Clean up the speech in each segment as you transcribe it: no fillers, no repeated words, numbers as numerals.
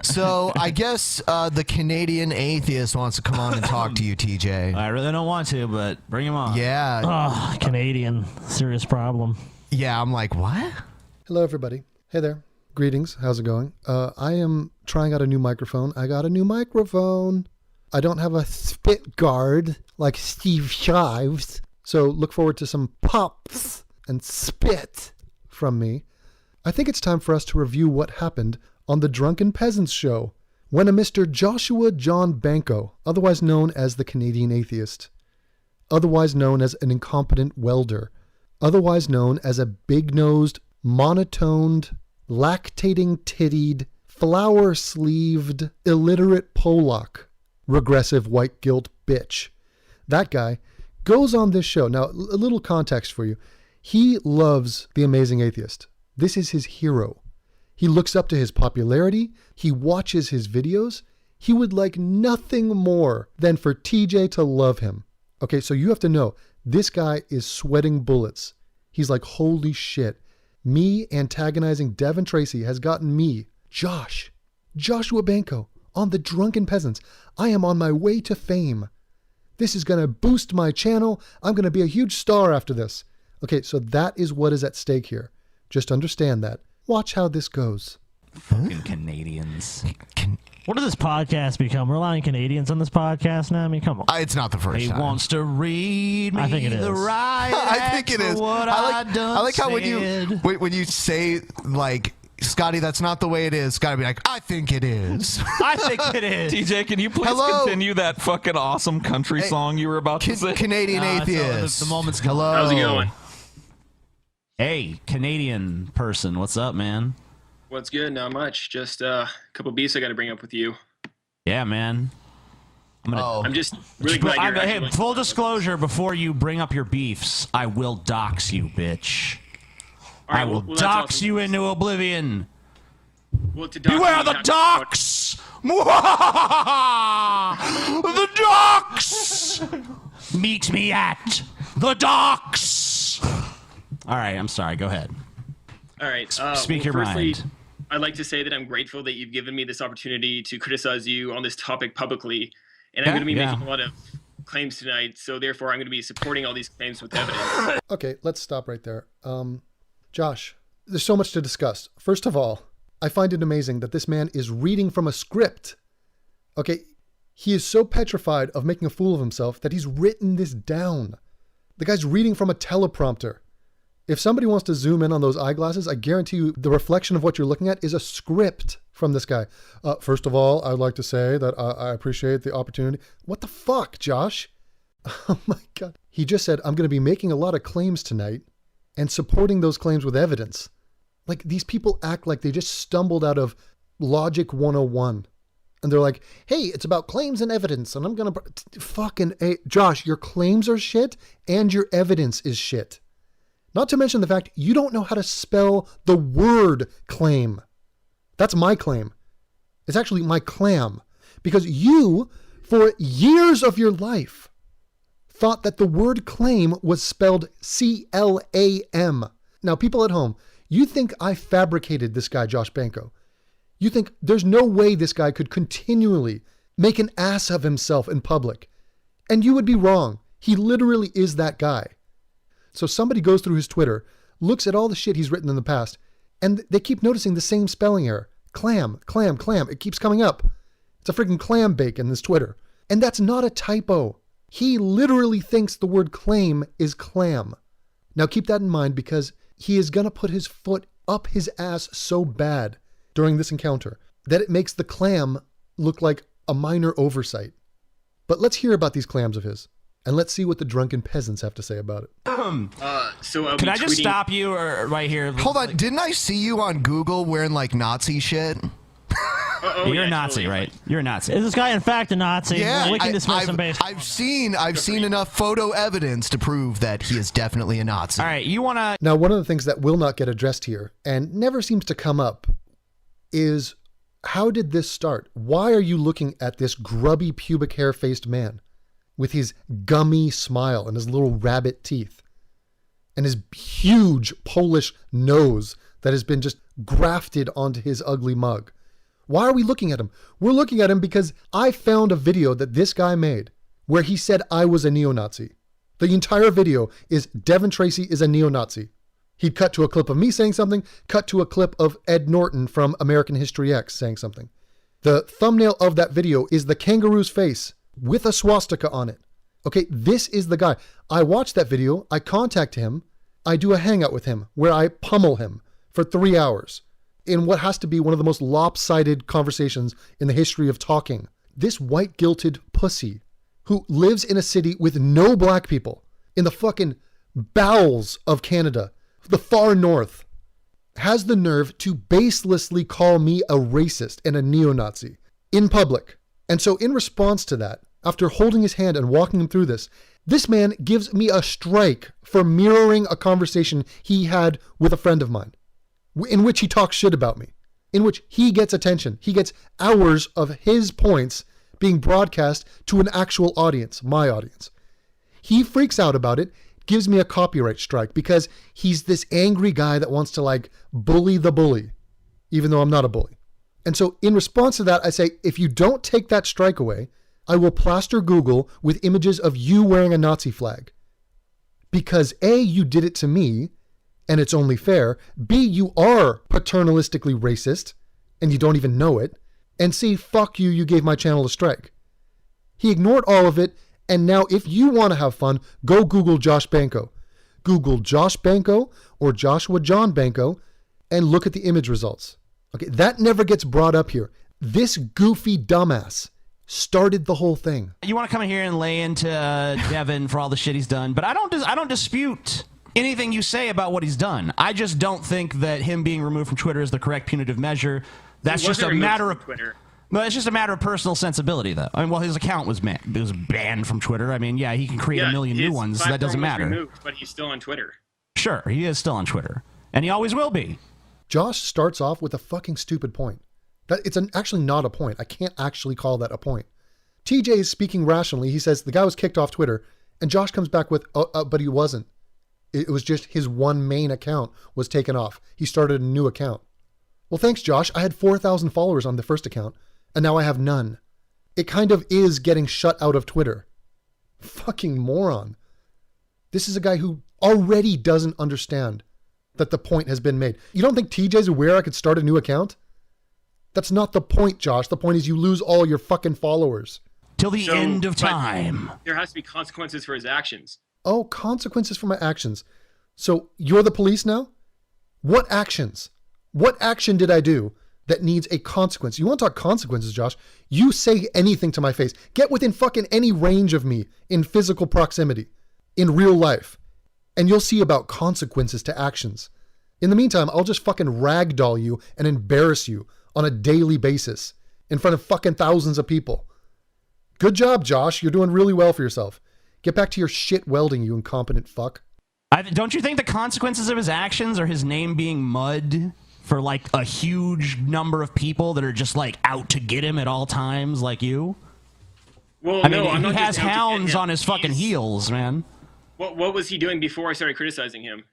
So I guess the Canadian atheist wants to come on and talk to you, TJ. I really don't want to, but bring him on. Yeah. Oh, Canadian. Serious problem. Yeah, I'm like, what? Hello, everybody. Hey there. Greetings. How's it going? I am trying out a new microphone. I got a new microphone. I don't have a spit guard like Steve Shives. So look forward to some pops and spit from me. I think it's time for us to review what happened on the Drunken Peasants show when a Mr. Joshua John Banco, otherwise known as the Canadian Atheist, otherwise known as an incompetent welder, otherwise known as a big-nosed, monotoned, lactating-tittied, flower-sleeved, illiterate Polak, regressive white guilt bitch. That guy goes on this show. Now, a little context for you. He loves The Amazing Atheist. This is his hero. He looks up to his popularity. He watches his videos. He would like nothing more than for TJ to love him. Okay, so you have to know, this guy is sweating bullets. He's like, holy shit. Me antagonizing Devin Tracy has gotten me, Joshua Banco, on the Drunken Peasants. I am on my way to fame. This is going to boost my channel. I'm going to be a huge star after this. Okay, so that is what is at stake here. Just understand that. Watch how this goes. Fucking Canadians. What does this podcast become? We're allowing Canadians on this podcast now? I mean, come on. It's not the first He time. wants to read me I think it the is. right I think it is. What I like how when you say, like, Scotty, that's not the way it is, Scotty be like, I think it is. I think it is. TJ, can you please Hello? continue that fucking awesome country song you were about to sing? Canadian atheist. The moment's Hello. How's it going? Hey, Canadian person, what's up, man? What's good? Not much. Just a couple beefs I got to bring up with you. Yeah, man. I'm just really glad you're Hey, actually- full disclosure, before you bring up your beefs, I will dox you, bitch. All right, I will well, that's dox awesome. you into oblivion. Well, to dox Beware me, the you have to- dox! The dox! Meet me at the docks! All right, I'm sorry. Go ahead. All right. Speak your firstly, mind. I'd like to say that I'm grateful that you've given me this opportunity to criticize you on this topic publicly, and I'm going to be making a lot of claims tonight. So therefore, I'm going to be supporting all these claims with evidence. Okay, let's stop right there. Josh, there's so much to discuss. First of all, I find it amazing that this man is reading from a script. Okay, he is so petrified of making a fool of himself that he's written this down. The guy's reading from a teleprompter. If somebody wants to zoom in on those eyeglasses, I guarantee you the reflection of what you're looking at is a script from this guy. First of all, I'd like to say that I appreciate the opportunity. What the fuck, Josh? Oh my God. He just said, I'm going to be making a lot of claims tonight and supporting those claims with evidence. Like, these people act like they just stumbled out of Logic 101. And they're like, hey, it's about claims and evidence. And I'm going to fucking, hey, Josh, your claims are shit and your evidence is shit. Not to mention the fact you don't know how to spell the word claim. That's my claim. It's actually my clam. Because you, for years of your life, thought that the word claim was spelled C-L-A-M. Now, people at home, you think I fabricated this guy, Josh Banco. You think there's no way this guy could continually make an ass of himself in public. And you would be wrong. He literally is that guy. So somebody goes through his Twitter, looks at all the shit he's written in the past, and they keep noticing the same spelling error. Clam, clam, clam. It keeps coming up. It's a freaking clam bake in this Twitter. And that's not a typo. He literally thinks the word claim is clam. Now keep that in mind because he is going to put his foot up his ass so bad during this encounter that it makes the clam look like a minor oversight. But let's hear about these clams of his. And let's see what the Drunken Peasants have to say about it. So I'll Can be I just tweeting- stop you right here? Hold on. Didn't I see you on Google wearing like Nazi shit? You're yeah, a Nazi, totally. right? You're a Nazi. Is this guy in fact a Nazi? Yeah, We can dismiss him based. I've seen enough photo evidence to prove that he is definitely a Nazi. All right, you want to... Now, one of the things that will not get addressed here and never seems to come up is how did this start? Why are you looking at this grubby pubic hair-faced man with his gummy smile and his little rabbit teeth and his huge Polish nose that has been just grafted onto his ugly mug? Why are we looking at him? We're looking at him because I found a video that this guy made where he said I was a neo-Nazi. The entire video is Devin Tracy is a neo-Nazi. He'd cut to a clip of me saying something, cut to a clip of Ed Norton from American History X saying something. The thumbnail of that video is the kangaroo's face with a swastika on it. Okay, this is the guy. I watch that video, I contact him, I do a hangout with him where I pummel him for 3 hours in what has to be one of the most lopsided conversations in the history of talking. This white-guilted pussy who lives in a city with no black people in the fucking bowels of Canada, the far north, has the nerve to baselessly call me a racist and a neo-Nazi in public. And so in response to that, after holding his hand and walking him through this man gives me a strike for mirroring a conversation he had with a friend of mine, in which he talks shit about me, in which he gets attention. He gets hours of his points being broadcast to an actual audience, my audience. He freaks out about it, gives me a copyright strike because he's this angry guy that wants to like bully the bully, even though I'm not a bully. And so in response to that, I say, if you don't take that strike away, I will plaster Google with images of you wearing a Nazi flag. Because A, you did it to me, and it's only fair. B, you are paternalistically racist, and you don't even know it. And C, fuck you, you gave my channel a strike. He ignored all of it, and now if you want to have fun, go Google Josh Banco. Google Josh Banco or Joshua John Banco, and look at the image results. Okay, that never gets brought up here. This goofy dumbass started the whole thing. You want to come in here and lay into Devin for all the shit he's done, but I don't dispute anything you say about what he's done. I just don't think that him being removed from Twitter is the correct punitive measure. That's just a matter of Twitter. Well, it's just a matter of personal sensibility, though. I mean, well, his account was banned from Twitter. I mean, yeah, he can create a million new ones. That doesn't matter. Removed, but he's still on Twitter. Sure, he is still on Twitter, and he always will be. Josh starts off with a fucking stupid point. It's actually not a point. I can't actually call that a point. TJ is speaking rationally. He says the guy was kicked off Twitter, and Josh comes back with, but he wasn't. It was just his one main account was taken off. He started a new account. Well, thanks, Josh. I had 4,000 followers on the first account, and now I have none. It kind of is getting shut out of Twitter. Fucking moron. This is a guy who already doesn't understand that the point has been made. You don't think TJ's aware I could start a new account? That's not the point, Josh. The point is you lose all your fucking followers. Till the end of time. There has to be consequences for his actions. Oh, consequences for my actions. So you're the police now? What actions? What action did I do that needs a consequence? You want to talk consequences, Josh? You say anything to my face. Get within fucking any range of me in physical proximity, in real life, and you'll see about consequences to actions. In the meantime, I'll just fucking ragdoll you and embarrass you on a daily basis in front of fucking thousands of people. Good job, Josh. You're doing really well for yourself. Get back to your shit welding, you incompetent fuck. Don't you think the consequences of his actions are his name being mud for like a huge number of people that are just like out to get him at all times, like you? Well, I mean, no, I'm he not has just out to get hounds him. on his fucking heels, man. What was he doing before I started criticizing him?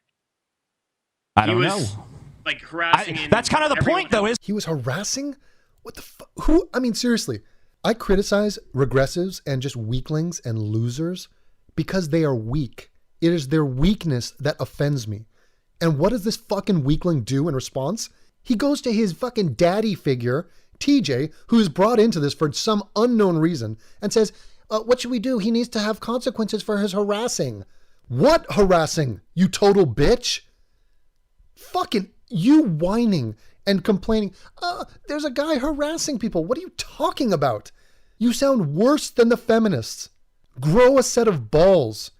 I don't He know. was like harassing. That's kind of the everyone point, though, is He was harassing? What the fuck? Who? I mean, seriously. I criticize regressives and just weaklings and losers because they are weak. It is their weakness that offends me. And what does this fucking weakling do in response? He goes to his fucking daddy figure, TJ, who's brought into this for some unknown reason, and says, what should we do? He needs to have consequences for his harassing. What harassing, you total bitch? Fucking you whining and complaining. There's a guy harassing people. What are you talking about? You sound worse than the feminists. Grow a set of balls.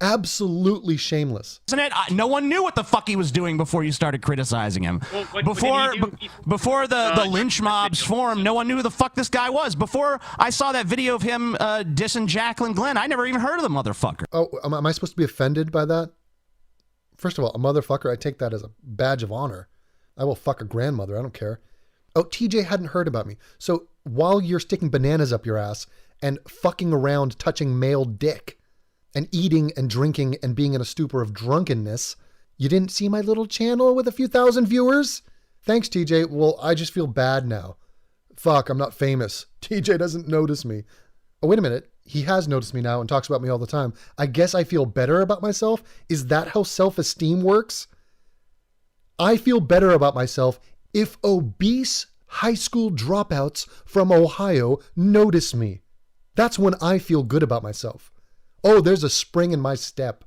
Absolutely shameless. isn't it? No one knew what the fuck he was doing before you started criticizing him. Well, what did he do before the lynch mobs formed, no one knew who the fuck this guy was. Before I saw that video of him dissing Jacqueline Glenn, I never even heard of the motherfucker. Oh, am I supposed to be offended by that? First of all, a motherfucker, I take that as a badge of honor. I will fuck a grandmother, I don't care. Oh, TJ hadn't heard about me. So while you're sticking bananas up your ass and fucking around touching male dick and eating and drinking and being in a stupor of drunkenness, you didn't see my little channel with a few thousand viewers? Thanks, TJ. Well, I just feel bad now Fuck, I'm not famous. TJ doesn't notice me. Oh, wait a minute. He has noticed me now and talks about me all the time. I guess I feel better about myself. Is that how self-esteem works? I feel better about myself if obese high school dropouts from Ohio notice me. That's when I feel good about myself. Oh, there's a spring in my step.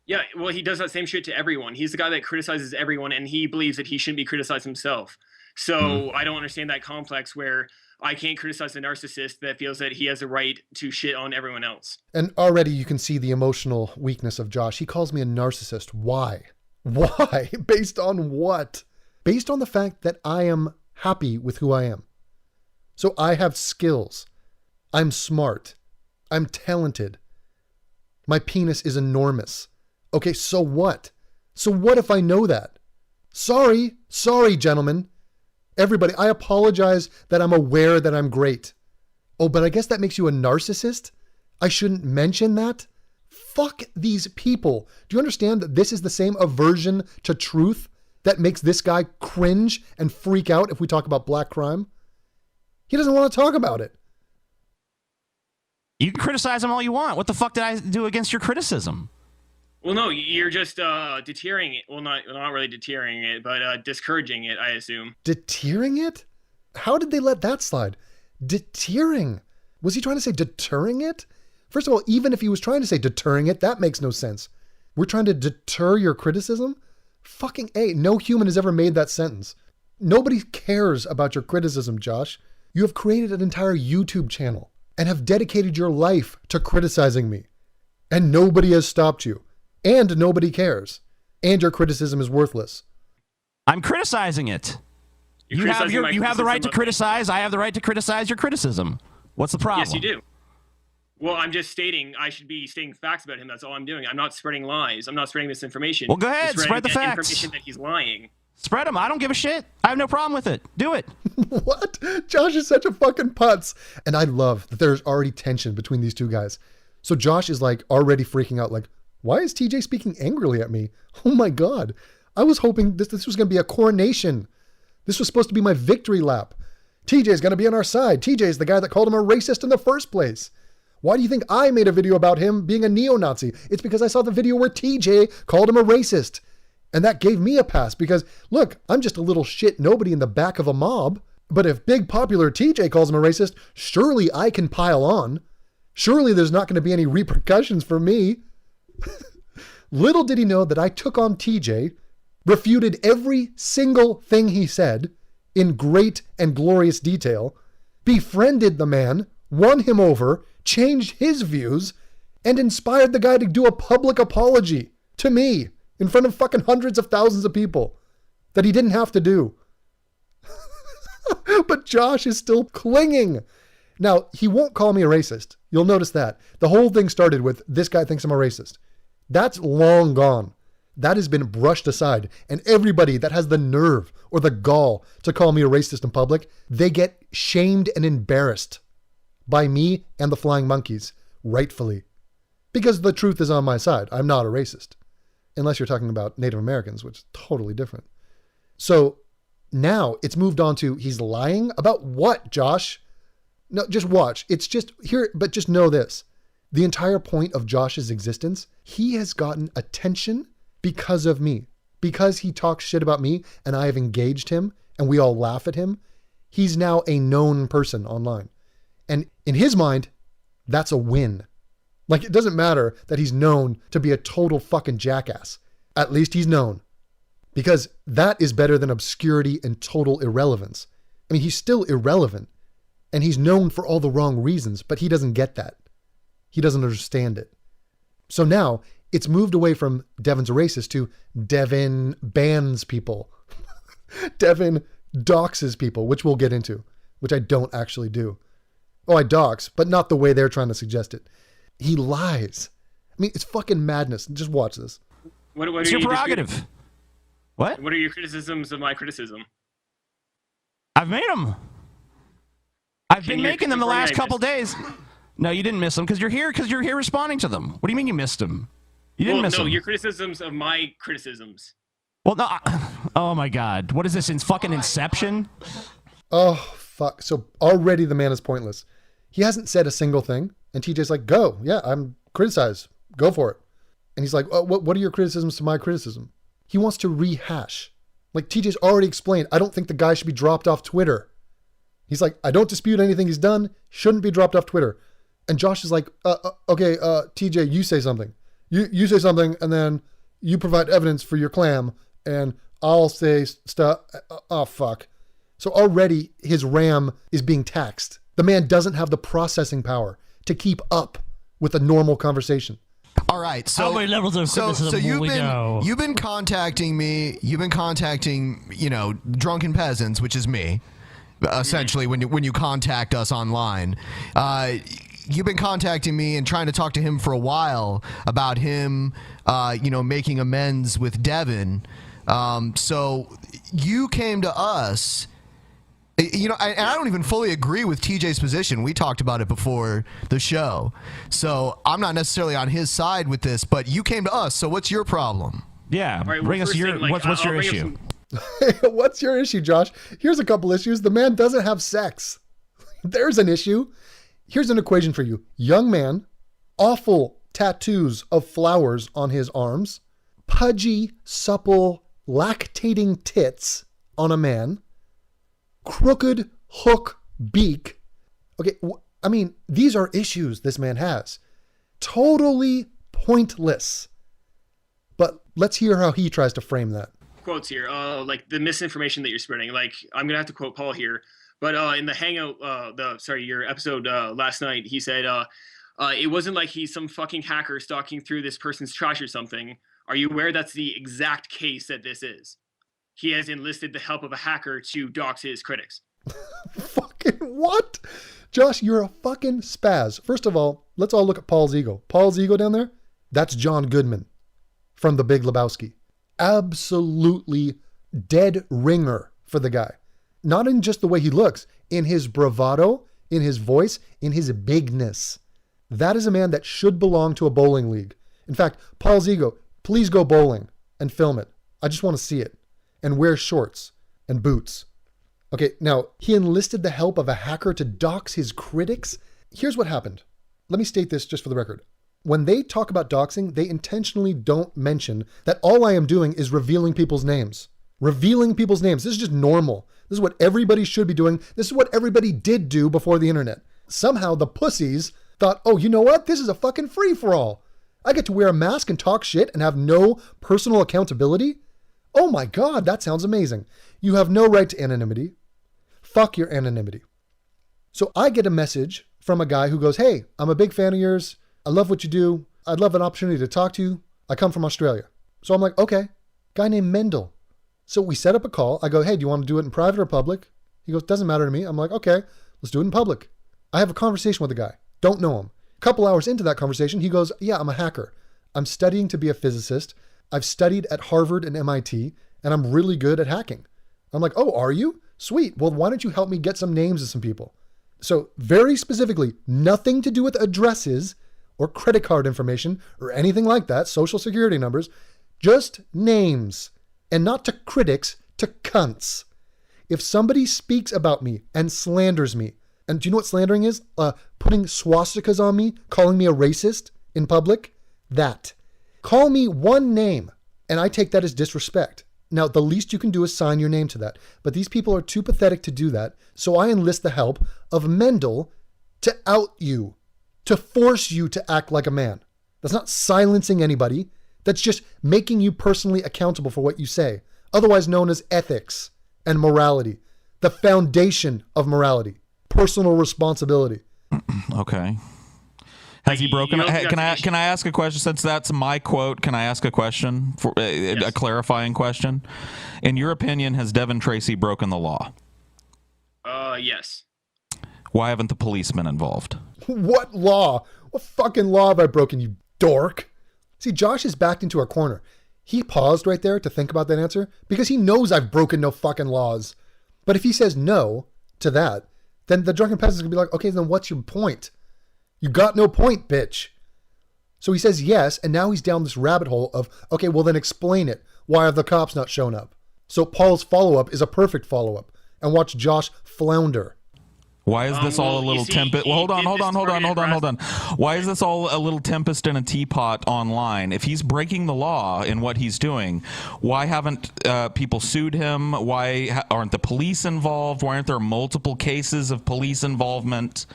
Yeah, well, he does that same shit to everyone. He's the guy that criticizes everyone, and he believes that he shouldn't be criticized himself. So I don't understand that complex where I can't criticize a narcissist that feels that he has a right to shit on everyone else. And already you can see the emotional weakness of Josh. He calls me a narcissist. Why? Why? Based on what? Based on the fact that I am happy with who I am. So I have skills. I'm smart. I'm talented. My penis is enormous. Okay, so what? So what if I know that? Sorry, gentlemen. Everybody, I apologize that I'm aware that I'm great. Oh, but I guess that makes you a narcissist? I shouldn't mention that? Fuck these people. Do you understand that this is the same aversion to truth that makes this guy cringe and freak out if we talk about black crime? He doesn't want to talk about it. You can criticize him all you want. What the fuck did I do against your criticism? Well, no, you're just deterring it. Well, not really deterring it, but discouraging it, I assume. Deterring it? How did they let that slide? Deterring? Was he trying to say deterring it? First of all, even if he was trying to say deterring it, that makes no sense. We're trying to deter your criticism? Fucking A. No human has ever made that sentence. Nobody cares about your criticism, Josh. You have created an entire YouTube channel and have dedicated your life to criticizing me. And nobody has stopped you. And nobody cares. And your criticism is worthless. I'm criticizing it. You have the right to criticize. I have the right to criticize your criticism. What's the problem? Yes, you do. Well, I'm just stating I should be stating facts about him. That's all I'm doing. I'm not spreading lies. I'm not spreading misinformation. Well, go ahead. Spread the facts. Information that he's lying. Spread them. I don't give a shit. I have no problem with it. Do it. What? Josh is such a fucking putz. And I love that there's already tension between these two guys. So Josh is like already freaking out like, why is TJ speaking angrily at me? Oh my God. I was hoping this was going to be a coronation. This was supposed to be my victory lap. TJ's going to be on our side. TJ's the guy that called him a racist in the first place. Why do you think I made a video about him being a neo-Nazi? It's because I saw the video where TJ called him a racist. And that gave me a pass because, look, I'm just a little shit nobody in the back of a mob. But if big popular TJ calls him a racist, surely I can pile on. Surely there's not going to be any repercussions for me. Little did he know that I took on TJ, refuted every single thing he said in great and glorious detail, befriended the man, won him over, changed his views, and inspired the guy to do a public apology to me in front of fucking hundreds of thousands of people that he didn't have to do. But Josh is still clinging. Now, he won't call me a racist. You'll notice that. The whole thing started with, this guy thinks I'm a racist. That's long gone. That has been brushed aside. And everybody that has the nerve or the gall to call me a racist in public, they get shamed and embarrassed by me and the flying monkeys, rightfully. Because the truth is on my side. I'm not a racist. Unless you're talking about Native Americans, which is totally different. So now it's moved on to, he's lying about what, Josh? No, just watch. It's just here, but just know this. The entire point of Josh's existence, he has gotten attention because of me. Because he talks shit about me and I have engaged him and we all laugh at him, he's now a known person online. And in his mind, that's a win. Like, it doesn't matter that he's known to be a total fucking jackass. At least he's known. Because that is better than obscurity and total irrelevance. I mean, he's still irrelevant. And he's known for all the wrong reasons, but he doesn't get that. He doesn't understand it. So now it's moved away from Devin's a racist to Devin bans people. Devin doxes people, which we'll get into, which I don't actually do. Oh, I dox, but not the way they're trying to suggest it. He lies. I mean, it's fucking madness. Just watch this. It's your prerogative. What? What are your criticisms of my criticism? I've made them. I've been making them the last couple days. No, you didn't miss them because you're here responding to them. What do you mean you missed them? You didn't miss them. No, your criticisms of my criticisms. Well, no. Oh my God. What is this in fucking Inception? Oh, fuck. So already the man is pointless. He hasn't said a single thing. And TJ's like, go. Yeah, I'm criticized. Go for it. And he's like, oh, what are your criticisms to my criticism? He wants to rehash. Like TJ's already explained, I don't think the guy should be dropped off Twitter. He's like, I don't dispute anything he's done. Shouldn't be dropped off Twitter. And Josh is like, okay, TJ, you say something. You say something, and then you provide evidence for your clam, and I'll say stuff. Oh, fuck. So already his RAM is being taxed. The man doesn't have the processing power to keep up with a normal conversation. All right. So how many levels of criticism will we go? You've been contacting me. You've been contacting, Drunken Peasants, which is me, essentially, when you contact us online. You've been contacting me and trying to talk to him for a while about him, making amends with Devin. So you came to us. And I don't even fully agree with TJ's position. We talked about it before the show. So I'm not necessarily on his side with this, but you came to us. So what's your problem? Yeah. Right, bring us your, what's your issue? What's your issue, Josh? Here's a couple issues. The man doesn't have sex. There's an issue. Here's an equation for you. Young man, awful tattoos of flowers on his arms, pudgy, supple, lactating tits on a man, crooked hook beak. Okay, these are issues this man has. Totally pointless. But let's hear how he tries to frame that. Quotes here, like the misinformation that you're spreading. Like, I'm going to have to quote Paul here. But in the Hangout, your episode last night, he said, it wasn't like he's some fucking hacker stalking through this person's trash or something. Are you aware that's the exact case that this is? He has enlisted the help of a hacker to dox his critics. Fucking what? Josh, you're a fucking spaz. First of all, let's all look at Paul's ego. Paul's ego down there, that's John Goodman from The Big Lebowski. Absolutely dead ringer for the guy. Not in just the way he looks, in his bravado, in his voice, in his bigness. That is a man that should belong to a bowling league. In fact, Paul's ego, please go bowling and film it. I just want to see it. And wear shorts and boots. Okay, now, he enlisted the help of a hacker to dox his critics. Here's what happened. Let me state this just for the record. When they talk about doxing, they intentionally don't mention that all I am doing is revealing people's names. Revealing people's names. This is just normal. This is what everybody should be doing. This is what everybody did do before the internet. Somehow the pussies thought, oh, you know what? This is a fucking free-for-all. I get to wear a mask and talk shit and have no personal accountability? Oh my God, that sounds amazing. You have no right to anonymity. Fuck your anonymity. So I get a message from a guy who goes, hey, I'm a big fan of yours. I love what you do. I'd love an opportunity to talk to you. I come from Australia. So I'm like, okay. Guy named Mendel. So we set up a call. I go, hey, do you want to do it in private or public? He goes, doesn't matter to me. I'm like, okay, let's do it in public. I have a conversation with the guy. Don't know him. A couple hours into that conversation, he goes, yeah, I'm a hacker. I'm studying to be a physicist. I've studied at Harvard and MIT, and I'm really good at hacking. I'm like, oh, are you? Sweet. Well, why don't you help me get some names of some people? So very specifically, nothing to do with addresses or credit card information or anything like that, social security numbers, just names. And not to critics, to cunts. If somebody speaks about me and slanders me, and do you know what slandering is? Putting swastikas on me, calling me a racist in public, that. Call me one name, and I take that as disrespect. Now, the least you can do is sign your name to that. But these people are too pathetic to do that, so I enlist the help of Mendel to out you, to force you to act like a man. That's not silencing anybody. That's just making you personally accountable for what you say, otherwise known as ethics and morality, the foundation of morality, personal responsibility. Okay. Has he broken? Hey, can I ask a question? Since that's my quote, can I ask a question for a clarifying question? In your opinion, has Devin Tracy broken the law? Yes. Why haven't the police been involved? What law? What fucking law have I broken, you dork? See, Josh is backed into a corner. He paused right there to think about that answer because he knows I've broken no fucking laws. But if he says no to that, then the Drunken Peasants can be like, okay, then what's your point? You got no point, bitch. So he says yes, and now he's down this rabbit hole of, okay, well then explain it. Why have the cops not shown up? So Paul's follow-up is a perfect follow-up. and watch Josh flounder. Why is this all a little tempest? Well, hold on. Why is this all a little tempest in a teapot online? If he's breaking the law in what he's doing, why haven't people sued him? Why aren't the police involved? Why aren't there multiple cases of police involvement?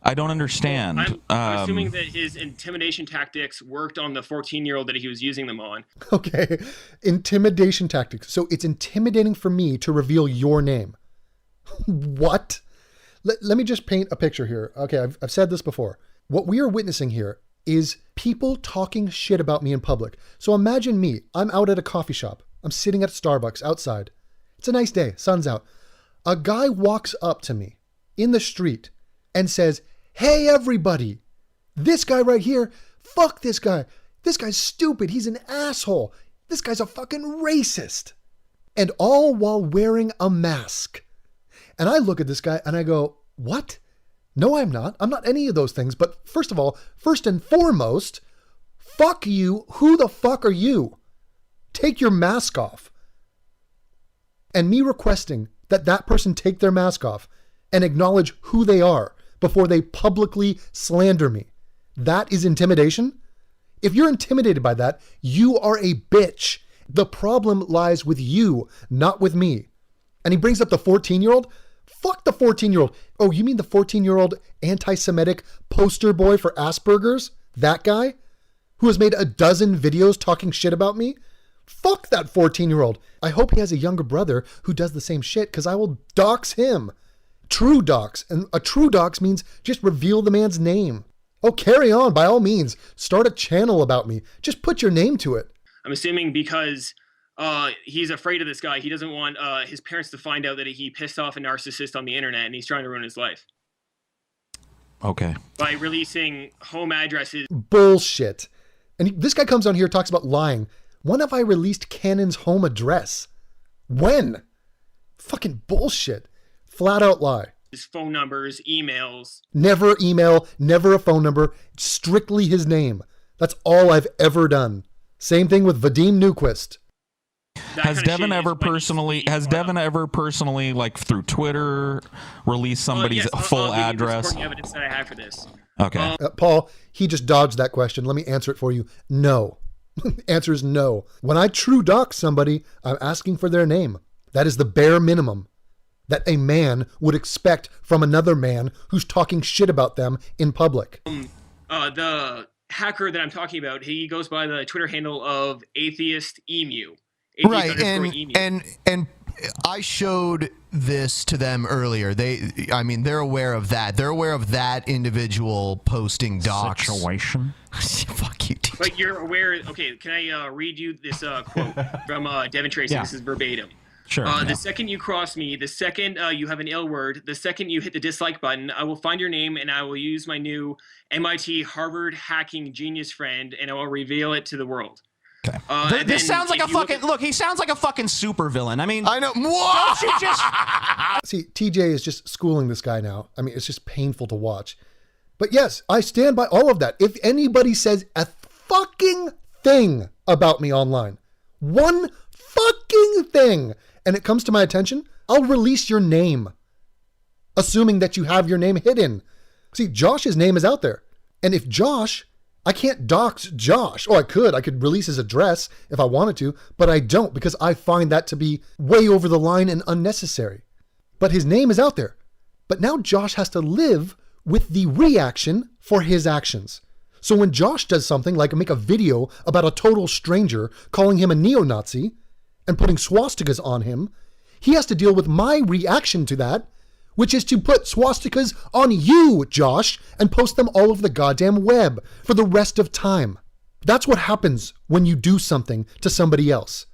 I don't understand. I'm assuming that his intimidation tactics worked on the 14-year-old that he was using them on. Okay, intimidation tactics. So it's intimidating for me to reveal your name. What? Let me just paint a picture here. Okay, I've said this before. What we are witnessing here is people talking shit about me in public. So imagine me. I'm out at a coffee shop. I'm sitting at Starbucks outside. It's a nice day. Sun's out. A guy walks up to me in the street and says, "Hey, everybody, this guy right here, fuck this guy. This guy's stupid. He's an asshole. This guy's a fucking racist." And all while wearing a mask. And I look at this guy and I go, what? No, I'm not. I'm not any of those things. But first of all, first and foremost, fuck you. Who the fuck are you? Take your mask off. And me requesting that that person take their mask off and acknowledge who they are before they publicly slander me. That is intimidation. If you're intimidated by that, you are a bitch. The problem lies with you, not with me. And he brings up the 14-year-old. Fuck the 14-year-old. Oh, you mean the 14-year-old anti-Semitic poster boy for Asperger's? That guy? Who has made a dozen videos talking shit about me? Fuck that 14-year-old. I hope he has a younger brother who does the same shit, because I will dox him. True dox. And a true dox means just reveal the man's name. Oh, carry on, by all means. Start a channel about me. Just put your name to it. I'm assuming because he's afraid of this guy. He doesn't want his parents to find out that he pissed off a narcissist on the internet, and he's trying to ruin his life. Okay. By releasing home addresses. Bullshit. And this guy comes on here, talks about lying. When have I released Cannon's home address? When? Fucking bullshit. Flat out lie. His phone numbers, emails. Never email, never a phone number, strictly his name. That's all I've ever done. Same thing with Vadim Newquist. Has Devin ever personally, like through Twitter, released somebody's full address? Evidence that I have for this. Okay. Paul, he just dodged that question. Let me answer it for you. No. Answer is no. When I true dox somebody, I'm asking for their name. That is the bare minimum that a man would expect from another man who's talking shit about them in public. The hacker that I'm talking about, he goes by the Twitter handle of Atheist-Emu. Right, and I showed this to them earlier. They're aware of that. They're aware of that individual posting docs. Situation. Fuck you, dude. But you're aware. Okay, can I read you this quote from Devin Tracy? Yeah. This is verbatim. Sure. The second you cross me, the second you have an ill word, the second you hit the dislike button, I will find your name and I will use my new MIT Harvard hacking genius friend and I will reveal it to the world. Okay. This sounds like a fucking look. He sounds like a fucking supervillain. I mean, I know. Don't you just? See, TJ is just schooling this guy now. I mean, it's just painful to watch. But yes, I stand by all of that. If anybody says a fucking thing about me online, one fucking thing, and it comes to my attention, I'll release your name, assuming that you have your name hidden. See, Josh's name is out there. And if Josh, I can't dox Josh. Oh, I could release his address if I wanted to, but I don't, because I find that to be way over the line and unnecessary. But his name is out there. But now Josh has to live with the reaction for his actions. So when Josh does something like make a video about a total stranger calling him a neo-Nazi and putting swastikas on him, he has to deal with my reaction to that, which is to put swastikas on you, Josh, and post them all over the goddamn web for the rest of time. That's what happens when you do something to somebody else.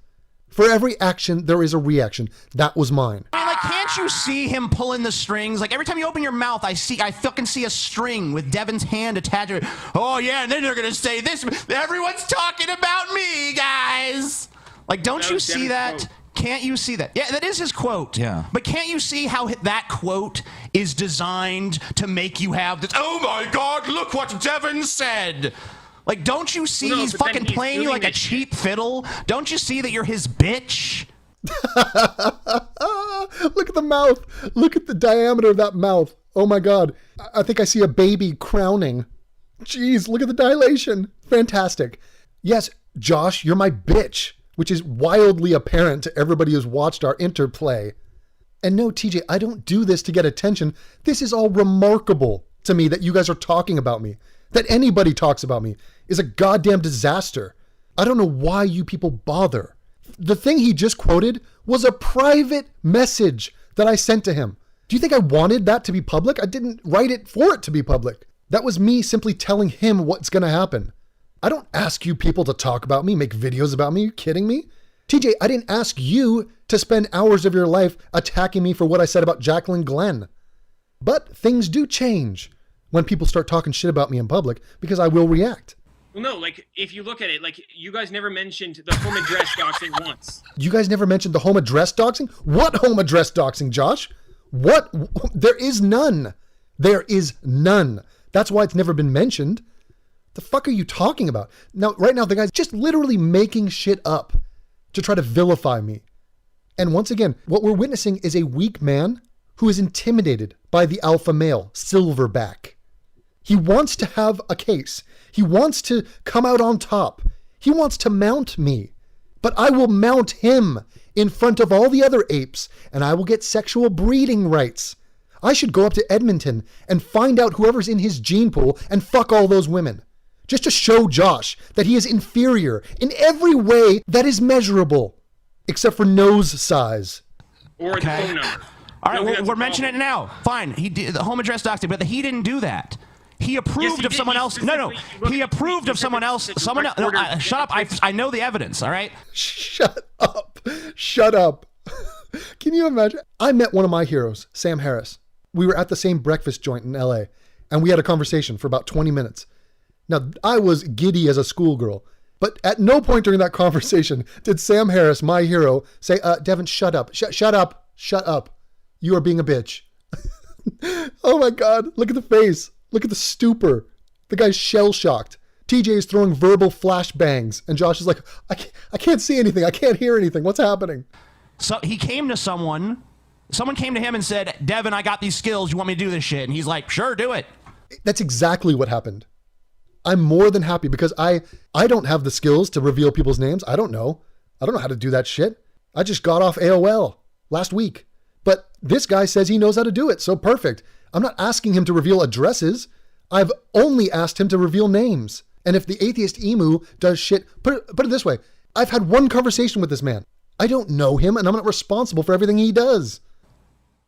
For every action, there is a reaction. That was mine. I mean, like, can't you see him pulling the strings? Like, every time you open your mouth, I fucking see a string with Devin's hand attached to it. Oh, yeah, and then they're going to say this. Everyone's talking about me, guys. Like, don't you see that? Quote. Can't you see that? Yeah, that is his quote. Yeah. But can't you see how that quote is designed to make you have this, oh, my God, look what Devin said. Like, don't you see he's fucking playing you like a cheap fiddle? Don't you see that you're his bitch? Look at the mouth. Look at the diameter of that mouth. Oh my God. I think I see a baby crowning. Jeez, look at the dilation. Fantastic. Yes, Josh, you're my bitch, which is wildly apparent to everybody who's watched our interplay. And no, TJ, I don't do this to get attention. This is all remarkable to me that you guys are talking about me. That anybody talks about me is a goddamn disaster. I don't know why you people bother. The thing he just quoted was a private message that I sent to him. Do you think I wanted that to be public? I didn't write it for it to be public. That was me simply telling him what's going to happen. I don't ask you people to talk about me, make videos about me. Are you kidding me? TJ, I didn't ask you to spend hours of your life attacking me for what I said about Jacqueline Glenn. But things do change when people start talking shit about me in public because I will react. Well, no, like, if you look at it, like, you guys never mentioned the home address doxing once. You guys never mentioned the home address doxing? What home address doxing, Josh? What? There is none. There is none. That's why it's never been mentioned. The fuck are you talking about? Now, right now, the guy's just literally making shit up to try to vilify me. And once again, what we're witnessing is a weak man who is intimidated by the alpha male, Silverback. He wants to have a case. He wants to come out on top. He wants to mount me. But I will mount him in front of all the other apes, and I will get sexual breeding rights. I should go up to Edmonton and find out whoever's in his gene pool and fuck all those women. Just to show Josh that he is inferior in every way that is measurable, except for nose size. Or the phone number. All right, we're mentioning it now. Fine, he did the home address doxing, but he didn't do that. He approved of someone else. No. He approved of someone else. Someone else. No, shut up. I know the evidence. All right. Shut up. Shut up. Can you imagine? I met one of my heroes, Sam Harris. We were at the same breakfast joint in LA, and we had a conversation for about 20 minutes. Now, I was giddy as a schoolgirl, but at no point during that conversation did Sam Harris, my hero, say, Devin, shut up. Shut up. Shut up. You are being a bitch. Oh my God. Look at the face. Look at the stupor. The guy's shell-shocked. TJ is throwing verbal flashbangs, and Josh is like, I can't see anything. I can't hear anything. What's happening? So he came to someone. Someone came to him and said, Devin, I got these skills. You want me to do this shit? And he's like, sure, do it. That's exactly what happened. I'm more than happy because I don't have the skills to reveal people's names. I don't know how to do that shit. I just got off AOL last week. But this guy says he knows how to do it, so perfect. I'm not asking him to reveal addresses. I've only asked him to reveal names. And if the atheist emu does shit, put it this way. I've had one conversation with this man. I don't know him, and I'm not responsible for everything he does.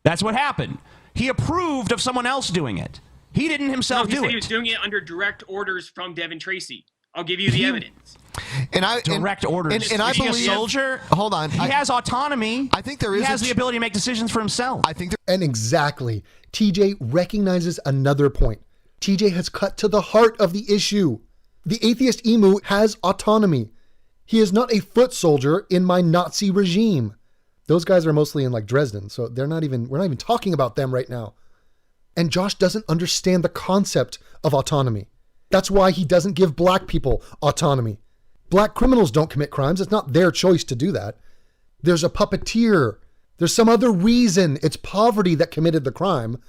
That's what happened. He approved of someone else doing it. He didn't himself do it. He was doing it under direct orders from Devin Tracy. I'll give you the evidence. Direct orders. And I believe, a soldier. Hold on. He has autonomy. I think there is. He has the ability to make decisions for himself. I think. And exactly, TJ recognizes another point. TJ has cut to the heart of the issue. The atheist emu has autonomy. He is not a foot soldier in my Nazi regime. Those guys are mostly in like Dresden, so we're not even talking about them right now. And Josh doesn't understand the concept of autonomy. That's why he doesn't give black people autonomy. Black criminals don't commit crimes. It's not their choice to do that. There's a puppeteer. There's some other reason. It's poverty that committed the crime.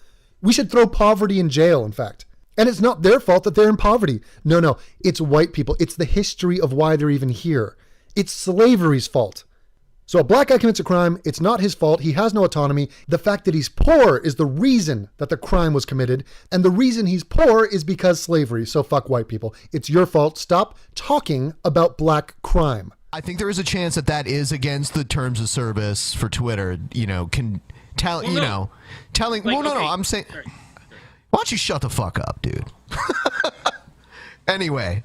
We should throw poverty in jail, in fact. And it's not their fault that they're in poverty. No. It's white people. It's the history of why they're even here. It's slavery's fault. So a black guy commits a crime. It's not his fault. He has no autonomy. The fact that he's poor is the reason that the crime was committed. And the reason he's poor is because slavery. So fuck white people. It's your fault. Stop talking about black crime. I think there is a chance that is against the terms of service for Twitter. Telling. Like, well, no. okay. I'm saying. Sorry. Why don't you shut the fuck up, dude? Anyway.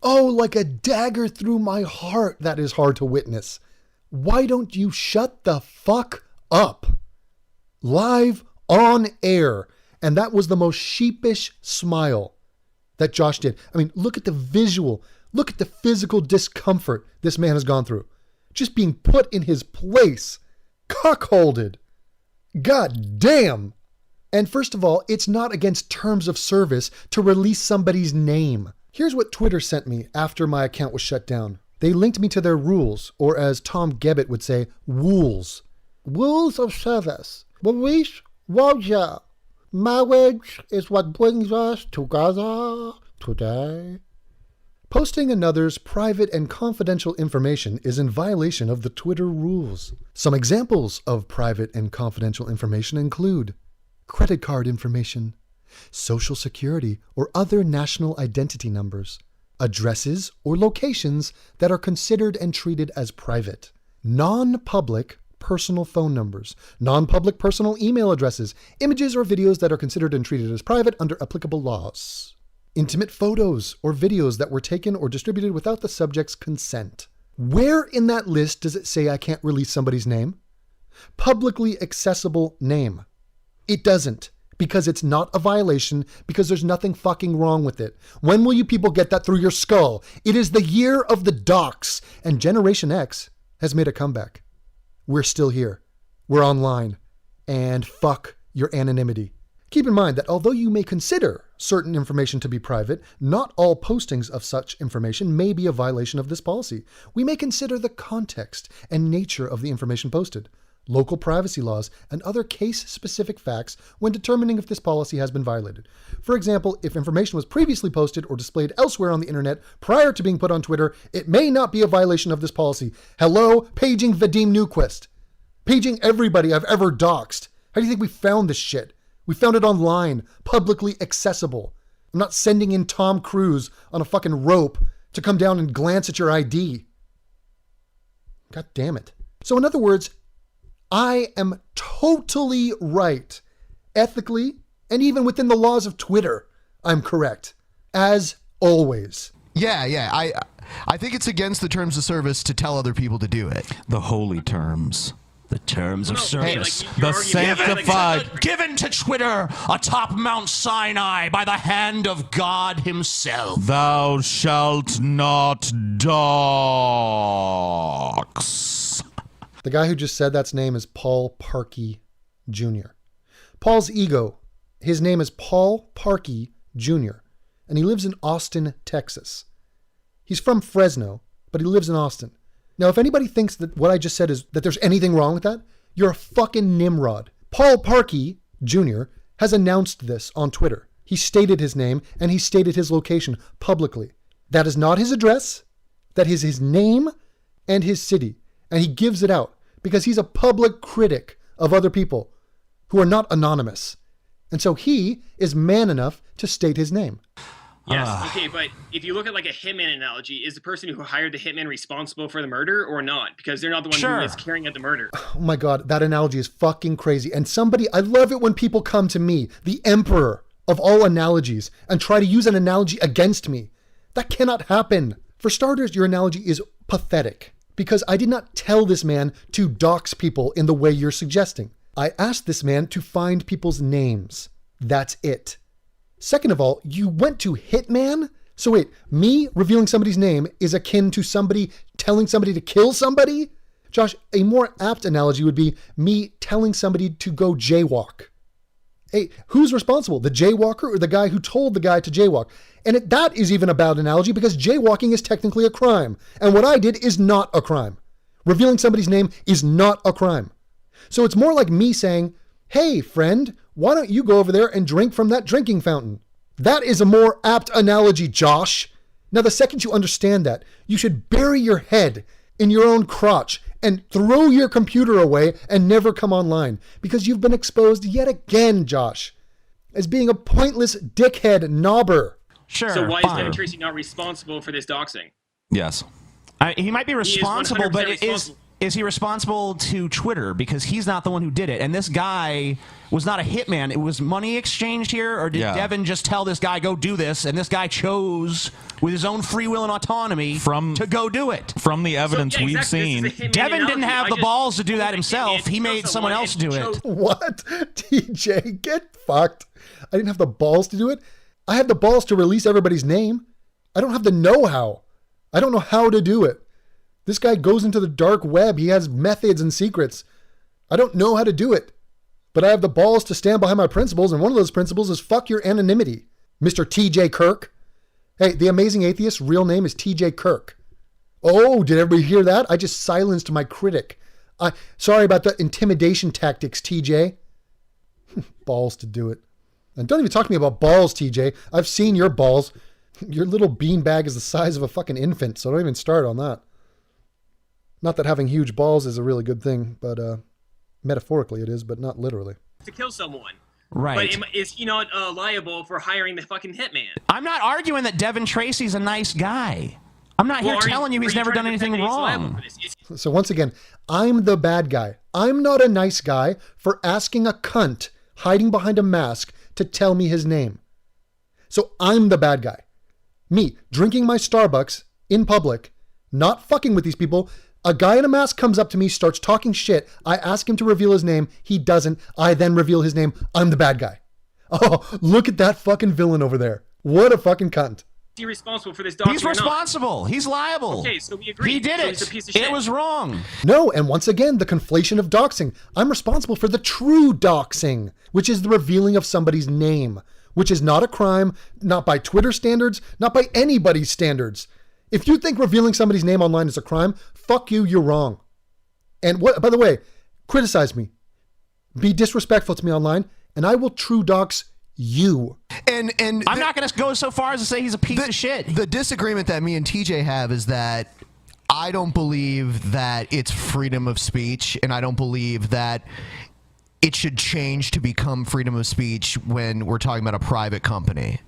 Oh, like a dagger through my heart. That is hard to witness. Why don't you shut the fuck up? Live on air. And that was the most sheepish smile that Josh did. I mean, look at the visual. Look at the physical discomfort this man has gone through. Just being put in his place. Cuckolded. God damn. And first of all, it's not against terms of service to release somebody's name. Here's what Twitter sent me after my account was shut down. They linked me to their rules, or as Tom Gebbett would say, wools. Rules of service. Wish Roger. Marriage is what brings us together today. Posting another's private and confidential information is in violation of the Twitter rules. Some examples of private and confidential information include credit card information, social security or other national identity numbers, addresses or locations that are considered and treated as private, non-public personal phone numbers, non-public personal email addresses, images or videos that are considered and treated as private under applicable laws, intimate photos or videos that were taken or distributed without the subject's consent. Where in that list does it say I can't release somebody's name? Publicly accessible name. It doesn't, because it's not a violation, because there's nothing fucking wrong with it. When will you people get that through your skull? It is the year of the docs, and Generation X has made a comeback. We're still here. We're online. And fuck your anonymity. Keep in mind that although you may consider certain information to be private, not all postings of such information may be a violation of this policy. We may consider the context and nature of the information posted, local privacy laws, and other case-specific facts when determining if this policy has been violated. For example, if information was previously posted or displayed elsewhere on the internet prior to being put on Twitter, it may not be a violation of this policy. Hello, paging Vadim Newquist. Paging everybody I've ever doxed. How do you think we found this shit? We found it online, publicly accessible. I'm not sending in Tom Cruise on a fucking rope to come down and glance at your ID. God damn it. So in other words, I am totally right. Ethically, and even within the laws of Twitter, I'm correct. As always. Yeah. I think it's against the terms of service to tell other people to do it. The holy terms. The terms of service. The sanctified. Given to Twitter atop Mount Sinai by the hand of God himself. Thou shalt not dox. The guy who just said that's name is Paul Parkey Jr. Paul's ego, his name is Paul Parkey Jr., and he lives in Austin, Texas. He's from Fresno, but he lives in Austin. Now, if anybody thinks that what I just said is that there's anything wrong with that, you're a fucking Nimrod. Paul Parkey Jr. has announced this on Twitter. He stated his name and he stated his location publicly. That is not his address. That is his name and his city. And he gives it out because he's a public critic of other people who are not anonymous. And so he is man enough to state his name. Yes, okay, but if you look at like a hitman analogy, is the person who hired the hitman responsible for the murder or not? Because they're not the one who is carrying out the murder. Oh my God, that analogy is fucking crazy. And I love it when people come to me, the emperor of all analogies, and try to use an analogy against me. That cannot happen. For starters, your analogy is pathetic because I did not tell this man to dox people in the way you're suggesting. I asked this man to find people's names. That's it. Second of all, you went to hitman? So wait, me revealing somebody's name is akin to somebody telling somebody to kill somebody? Josh, a more apt analogy would be me telling somebody to go jaywalk. Hey, who's responsible? The jaywalker or the guy who told the guy to jaywalk? And that is even a bad analogy because jaywalking is technically a crime. And what I did is not a crime. Revealing somebody's name is not a crime. So it's more like me saying, hey, friend, why don't you go over there and drink from that drinking fountain? That is a more apt analogy, Josh. Now, the second you understand that, you should bury your head in your own crotch and throw your computer away and never come online because you've been exposed yet again, Josh, as being a pointless dickhead knobber. Sure. So why is Devin Tracy not responsible for this doxing? Yes. He might be responsible, but is he responsible to Twitter? Because he's not the one who did it. And this guy was not a hitman. It was money exchanged here, or did Devin just tell this guy, go do this, and this guy chose, with his own free will and autonomy, to go do it? From the evidence we've seen, Devin didn't have the balls to do that himself. He made someone else do it. What? TJ, get fucked. I didn't have the balls to do it. I had the balls to release everybody's name. I don't have the know-how. I don't know how to do it. This guy goes into the dark web. He has methods and secrets. I don't know how to do it, but I have the balls to stand behind my principles, and one of those principles is fuck your anonymity, Mr. TJ Kirk. Hey, the Amazing Atheist's real name is TJ Kirk. Oh, did everybody hear that? I just silenced my critic. Sorry about the intimidation tactics, TJ. Balls to do it. And don't even talk to me about balls, TJ. I've seen your balls. Your little beanbag is the size of a fucking infant, so don't even start on that. Not that having huge balls is a really good thing, but metaphorically it is, but not literally. To kill someone. Right. But is he not liable for hiring the fucking hitman? I'm not arguing that Devin Tracy's a nice guy. I'm not here telling you he's never done anything wrong. So once again, I'm the bad guy. I'm not a nice guy for asking a cunt hiding behind a mask to tell me his name. So I'm the bad guy. Me, drinking my Starbucks in public, not fucking with these people. A guy in a mask comes up to me, starts talking shit. I ask him to reveal his name. He doesn't. I then reveal his name. I'm the bad guy. Oh, look at that fucking villain over there. What a fucking cunt. Is he responsible for this document? He's responsible. He's liable. Okay, so we agree. He did so it. He's a piece of shit. It was wrong. No, and once again, the conflation of doxing. I'm responsible for the true doxing, which is the revealing of somebody's name, which is not a crime, not by Twitter standards, not by anybody's standards. If you think revealing somebody's name online is a crime, fuck you, you're wrong. And what, by the way, criticize me. Be disrespectful to me online, and I will true dox you. And I'm not going to go so far as to say he's a piece of shit. The disagreement that me and TJ have is that I don't believe that it's freedom of speech, and I don't believe that it should change to become freedom of speech when we're talking about a private company.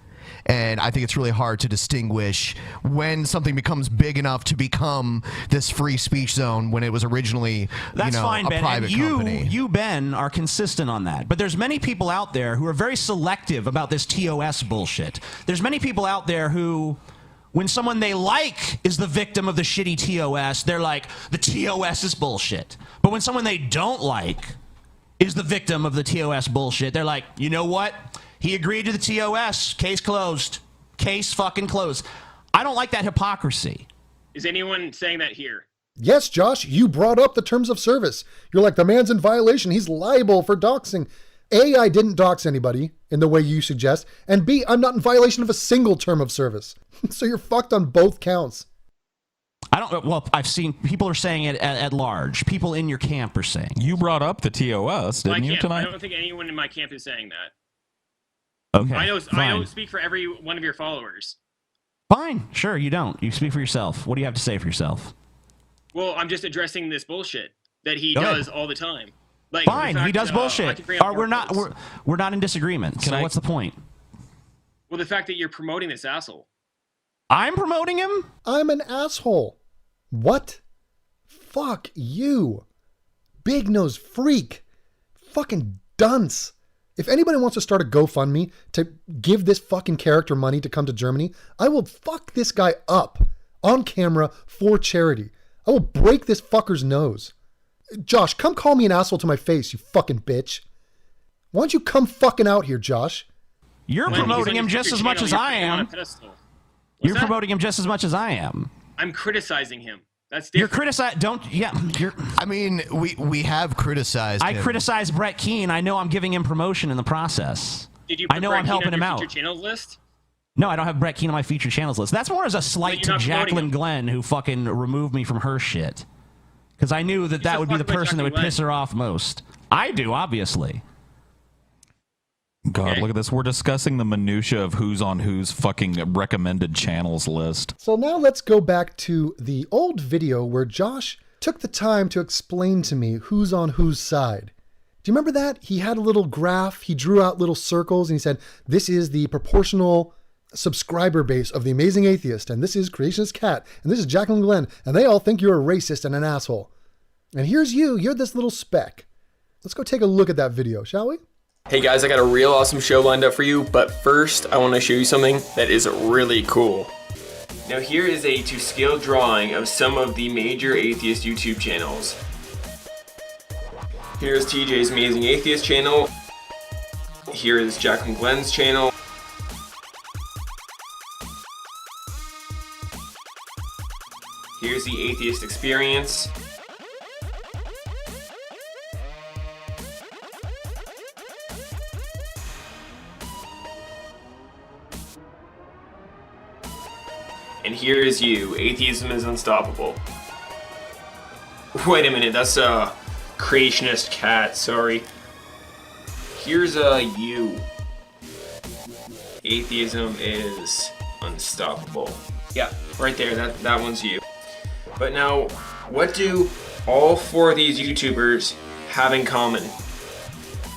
And I think it's really hard to distinguish when something becomes big enough to become this free speech zone when it was originally, fine, a Ben. private company. You, Ben, are consistent on that. But there's many people out there who are very selective about this TOS bullshit. There's many people out there who, when someone they like is the victim of the shitty TOS, they're like, the TOS is bullshit. But when someone they don't like is the victim of the TOS bullshit, they're like, you know what? He agreed to the TOS. Case closed. Case fucking closed. I don't like that hypocrisy. Is anyone saying that here? Yes, Josh, you brought up the terms of service. You're like, the man's in violation. He's liable for doxing. A, I didn't dox anybody in the way you suggest. And B, I'm not in violation of a single term of service. So you're fucked on both counts. I've seen people are saying it at large. People in your camp are saying. You brought up the TOS, didn't you, tonight? I don't think anyone in my camp is saying that. Okay. I fine. don't speak for every one of your followers. Fine. Sure, you don't. You speak for yourself. What do you have to say for yourself? Well, I'm just addressing this bullshit that he Go ahead. does all the time. Like, Fine. fact, He does bullshit. We're not in disagreement. So what's the point? Well, the fact that you're promoting this asshole. I'm promoting him? I'm an asshole. What? Fuck you. Big nose freak. Fucking dunce. If anybody wants to start a GoFundMe to give this fucking character money to come to Germany, I will fuck this guy up on camera for charity. I will break this fucker's nose. Josh, come call me an asshole to my face, you fucking bitch. Why don't you come fucking out here, Josh? You're promoting him just as much as I am. You're promoting him just as much as I am. I'm criticizing him. That's different. You're criticizing. I mean, we have criticized him. I criticize Brett Keane. I know I'm giving him promotion in the process. Did you I know I'm helping him out. featured channels list? No, I don't have Brett Keane on my featured channels list. That's more as a slight to Jacqueline Glenn, who fucking removed me from her shit. Because I knew that would be the person that would piss her off most. I do, obviously. God, look at this. We're discussing the minutia of who's on whose fucking recommended channels list. So now let's go back to the old video where Josh took the time to explain to me who's on whose side. Do you remember that? He had a little graph. He drew out little circles and he said, this is the proportional subscriber base of The Amazing Atheist, and this is Creationist Cat, and this is Jacqueline Glenn, and they all think you're a racist and an asshole. And here's you. You're this little speck. Let's go take a look at that video, shall we? Hey guys, I got a real awesome show lined up for you, but first I want to show you something that is really cool. Now here is a to scale drawing of some of the major atheist YouTube channels. Here's TJ's Amazing Atheist channel. Here is Jacqueline Glenn's channel. Here's the Atheist Experience. And here is you. Atheism-is-Unstoppable. Wait a minute, that's a creationist cat, sorry. Here's you. Atheism-is-Unstoppable. Yeah, right there, that one's you. But now, what do all 4 of these YouTubers have in common?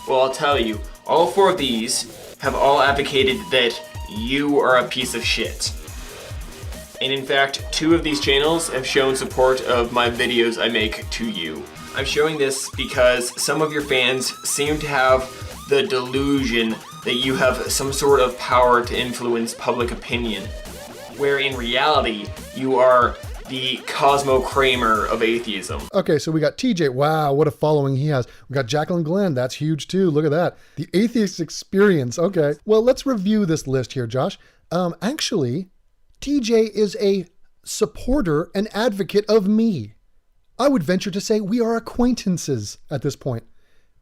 Well, I'll tell you. All 4 of these have all advocated that you are a piece of shit. And in fact, 2 of these channels have shown support of my videos I make to you. I'm showing this because some of your fans seem to have the delusion that you have some sort of power to influence public opinion, where in reality, you are the Cosmo Kramer of atheism. Okay, so we got TJ. Wow, what a following he has. We got Jacqueline Glenn. That's huge too. Look at that. The Atheist Experience. Okay. Well, let's review this list here, Josh. Actually, TJ is a supporter and advocate of me. I would venture to say we are acquaintances at this point.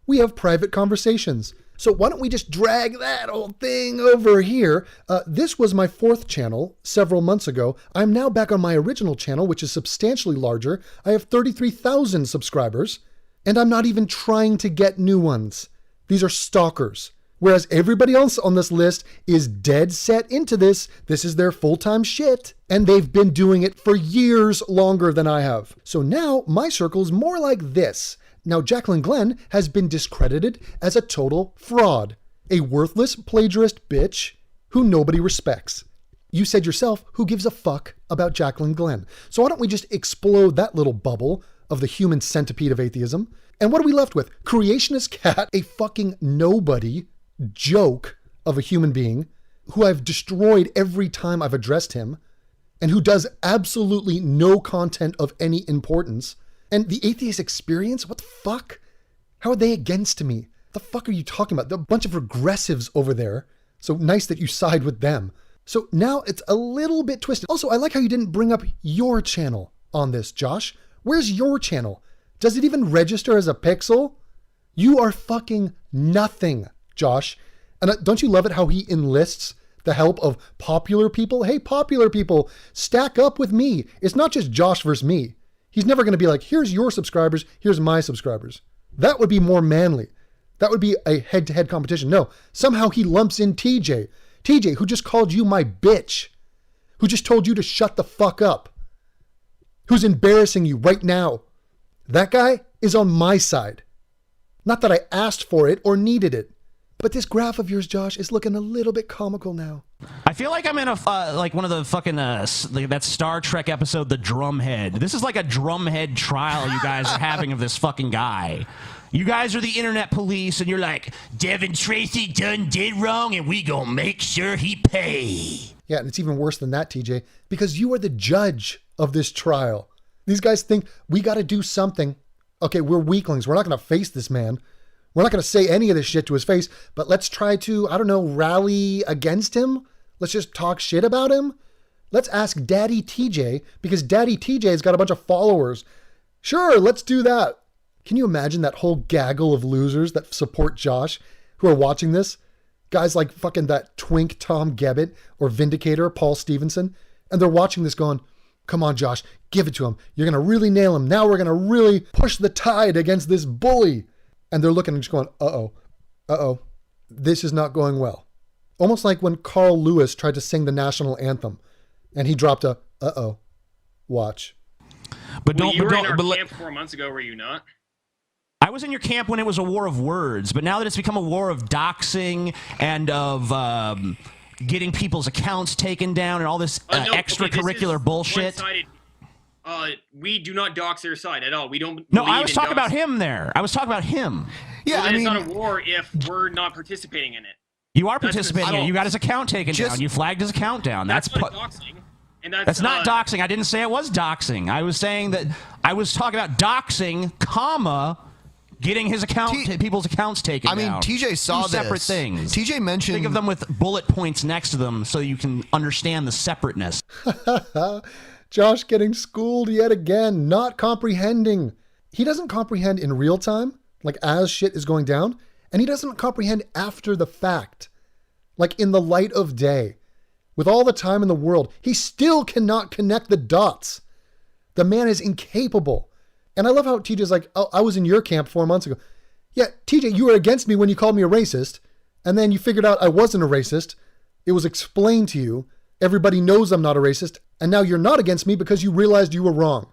We have private conversations. So why don't we just drag that old thing over here? This was my 4th channel several months ago. I'm now back on my original channel, which is substantially larger. I have 33,000 subscribers, and I'm not even trying to get new ones. These are stalkers. Whereas everybody else on this list is dead set into this. This is their full-time shit, and they've been doing it for years longer than I have. So now my circle is more like this. Now, Jacqueline Glenn has been discredited as a total fraud, a worthless plagiarist bitch who nobody respects. You said yourself, who gives a fuck about Jacqueline Glenn? So why don't we just explode that little bubble of the human centipede of atheism? And what are we left with? Creationist cat, a fucking nobody joke of a human being who I've destroyed every time I've addressed him, and who does absolutely no content of any importance. And the Atheist Experience? What the fuck? How are they against me? The fuck are you talking about? There are a bunch of regressives over there. So nice that you side with them. So now it's a little bit twisted. Also, I like how you didn't bring up your channel on this, Josh. Where's your channel? Does it even register as a pixel? You are fucking nothing, Josh. And don't you love it how he enlists the help of popular people? Hey, popular people, stack up with me. It's not just Josh versus me. He's never going to be like, here's your subscribers, here's my subscribers. That would be more manly. That would be a head-to-head competition. No, somehow he lumps in TJ. TJ, who just called you my bitch. Who just told you to shut the fuck up. Who's embarrassing you right now. That guy is on my side. Not that I asked for it or needed it. But this graph of yours, Josh, is looking a little bit comical now. I feel like I'm in a like one of the fucking that Star Trek episode, The Drumhead. This is like a drumhead trial you guys are having of this fucking guy. You guys are the internet police, and you're like, Devin Tracy done did wrong, and we gonna make sure he pay. Yeah, and it's even worse than that, TJ, because you are the judge of this trial. These guys think we got to do something. Okay, we're weaklings. We're not going to face this man. We're not going to say any of this shit to his face, but let's try to, I don't know, rally against him. Let's just talk shit about him. Let's ask Daddy TJ, because Daddy TJ's got a bunch of followers. Sure, let's do that. Can you imagine that whole gaggle of losers that support Josh who are watching this? Guys like fucking that twink Tom Gebbett or Vindicator Paul Stevenson. And they're watching this going, come on, Josh, give it to him. You're going to really nail him. Now we're going to really push the tide against this bully. And they're looking and just going, uh-oh, this is not going well. Almost like when Carl Lewis tried to sing the national anthem and he dropped a, uh-oh, watch. But you were in our camp 4 months ago, were you not? I was in your camp when it was a war of words, but now that it's become a war of doxing and of getting people's accounts taken down and all this extracurricular bullshit. We do not dox their side at all. We don't. No, I was talking about him there. I was talking about him. Yeah, well, it's not a war if we're not participating in it. You are participating in it. You got his account taken down. You flagged his account down. That's not doxing. And that's not doxing. I didn't say it was doxing. I was saying that I was talking about doxing, getting his people's accounts taken down. I mean, TJ saw Two separate things. TJ mentioned. Think of them with bullet points next to them so you can understand the separateness. Josh getting schooled yet again, not comprehending. He doesn't comprehend in real time, like as shit is going down, and he doesn't comprehend after the fact, like in the light of day. with all the time in the world, he still cannot connect the dots. The man is incapable. And I love how TJ's like, oh, I was in your camp 4 months ago. Yeah, TJ, you were against me when you called me a racist, and then you figured out I wasn't a racist. It was explained to you. Everybody knows I'm not a racist, and now you're not against me because you realized you were wrong.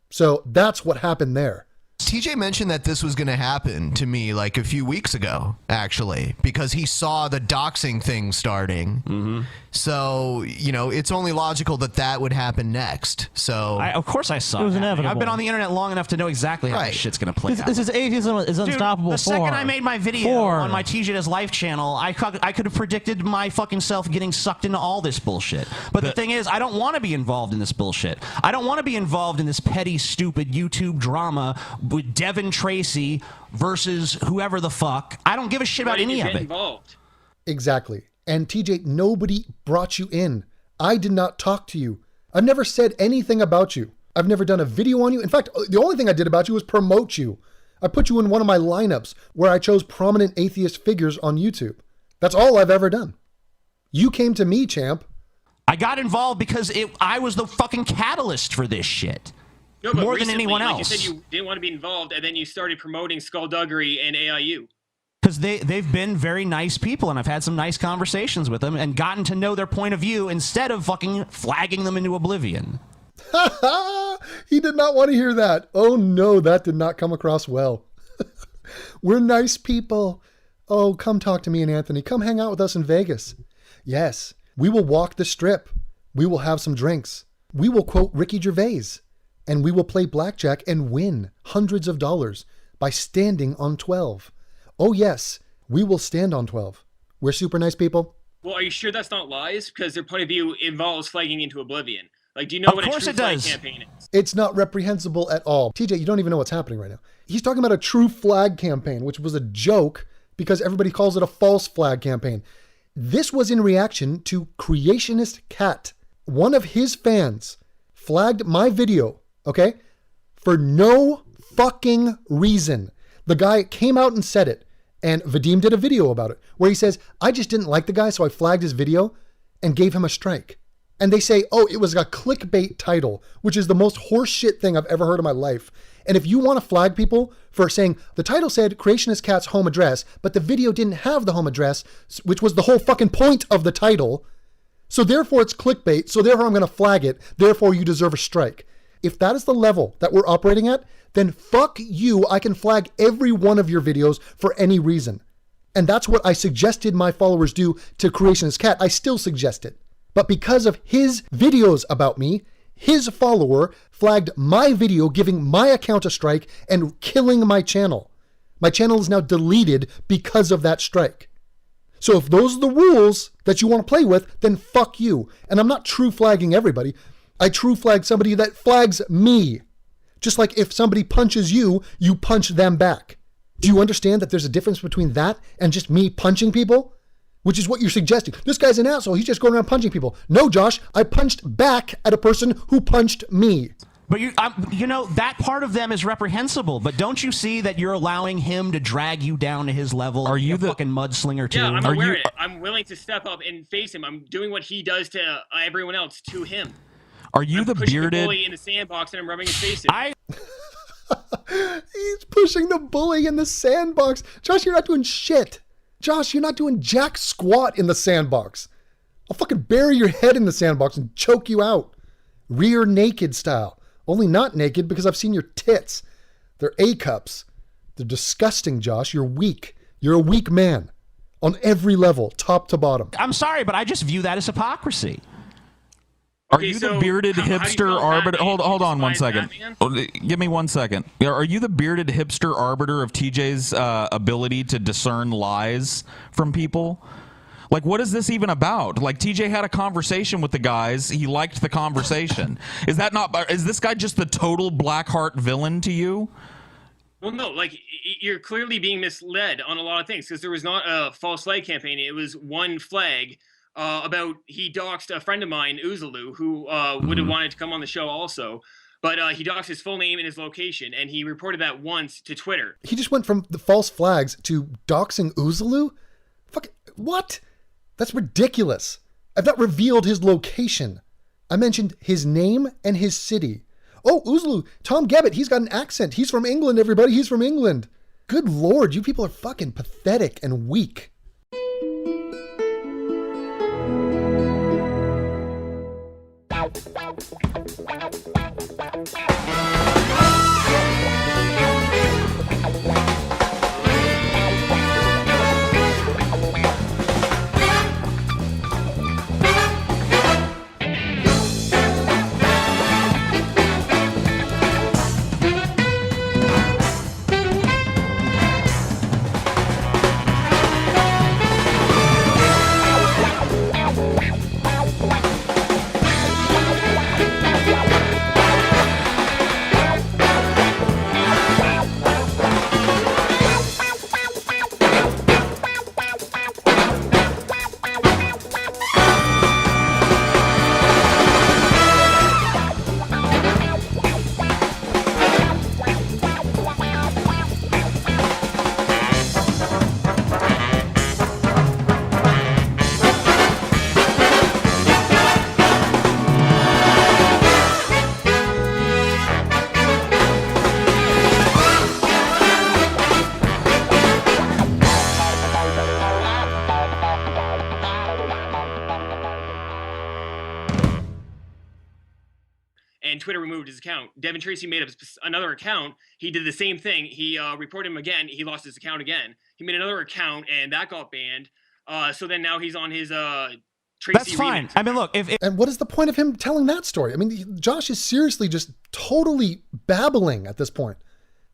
So that's what happened there. TJ mentioned that this was going to happen to me like a few weeks ago, actually, because he saw the doxing thing starting. Mm-hmm. So, you know, it's only logical that that would happen next. So, of course I saw it. Was happening. inevitable. I've been on the internet long enough to know exactly how this shit's going to play out. This is Atheism-is-Unstoppable. Dude, the second I made my video on my TJ's Life channel, I could have predicted my fucking self getting sucked into all this bullshit. But the thing is, I don't want to be involved in this bullshit. I don't want to be involved in this petty, stupid YouTube drama with Devin Tracy versus whoever the fuck. I don't give a shit about any of it. Involved. Exactly. And TJ, nobody brought you in. I did not talk to you. I've never said anything about you. I've never done a video on you. In fact, the only thing I did about you was promote you. I put you in one of my lineups where I chose prominent atheist figures on YouTube. That's all I've ever done. You came to me, champ. I got involved because I was the fucking catalyst for this shit. No, but more recently, than anyone else. You said you didn't want to be involved, and then you started promoting skullduggery and AIU. Because they've been very nice people, and I've had some nice conversations with them and gotten to know their point of view instead of fucking flagging them into oblivion. He did not want to hear that. Oh no, that did not come across well. We're nice people. Oh, come talk to me and Anthony. Come hang out with us in Vegas. Yes, we will walk the strip. We will have some drinks. We will quote Ricky Gervais. And we will play blackjack and win hundreds of dollars by standing on 12. Oh yes, we will stand on 12. We're super nice people. Well, are you sure that's not lies? Because their point of view involves flagging into oblivion. Like, do you know what a true flag campaign is? It's not reprehensible at all. TJ, you don't even know what's happening right now. He's talking about a true flag campaign, which was a joke because everybody calls it a false flag campaign. This was in reaction to Creationist Cat. One of his fans flagged my video, okay, for no fucking reason. The guy came out and said it, and Vadim did a video about it where he says, I just didn't like the guy, so I flagged his video and gave him a strike. And they say, oh, it was a clickbait title, which is the most horseshit thing I've ever heard in my life. And if you want to flag people for saying the title said Creationist Cat's home address, but the video didn't have the home address, which was the whole fucking point of the title, so therefore it's clickbait, so therefore I'm going to flag it, therefore you deserve a strike. If that is the level that we're operating at, then fuck you, I can flag every one of your videos for any reason. And that's what I suggested my followers do to Creationist Cat. I still suggest it. But because of his videos about me, his follower flagged my video, giving my account a strike and killing my channel. My channel is now deleted because of that strike. So if those are the rules that you want to play with, then fuck you. And I'm not true flagging everybody. I true flag somebody that flags me. Just like if somebody punches you, you punch them back. Do you understand that there's a difference between that and just me punching people? Which is what you're suggesting. This guy's an asshole. He's just going around punching people. No, Josh, I punched back at a person who punched me. But you know, that part of them is reprehensible. But don't you see that you're allowing him to drag you down to his level? Are you the fucking mudslinger too? Yeah, I'm aware of it. I'm willing to step up and face him. I'm doing what he does to everyone else to him. Are you the bearded the bully in the sandbox and I'm rubbing his face in? He's pushing the bully in the sandbox. Josh, you're not doing shit. Josh, you're not doing jack squat in the sandbox. I'll fucking bury your head in the sandbox and choke you out. Rear naked style. Only not naked because I've seen your tits. They're A-cups. They're disgusting, Josh. You're weak. You're a weak man. On every level, top to bottom. I'm sorry, but I just view that as hypocrisy. Are you the bearded hipster arbiter? Hold on 1 second. Give me 1 second. Are you the bearded hipster arbiter of TJ's ability to discern lies from people? Like, what is this even about? Like, TJ had a conversation with the guys. He liked the conversation. Is this guy just the total Blackheart villain to you? Well, no, like, you're clearly being misled on a lot of things because there was not a false flag campaign. It was one flag. About he doxed a friend of mine, Uzalu, who would have wanted to come on the show also. But he doxed his full name and his location, and he reported that once to Twitter. He just went from the false flags to doxing Uzalu? Fuck, what? That's ridiculous. I've not revealed his location. I mentioned his name and his city. Oh, Uzlu, Tom Gebbit, he's got an accent. He's from England, everybody. He's from England. Good Lord, you people are fucking pathetic and weak. And Twitter removed his account. Devin Tracy made up another account. He did the same thing. He reported him again. He lost his account again. He made another account, and that got banned. So then now he's on his Tracy. That's fine. I mean, look, if And what is the point of him telling that story? I mean, Josh is seriously just totally babbling at this point.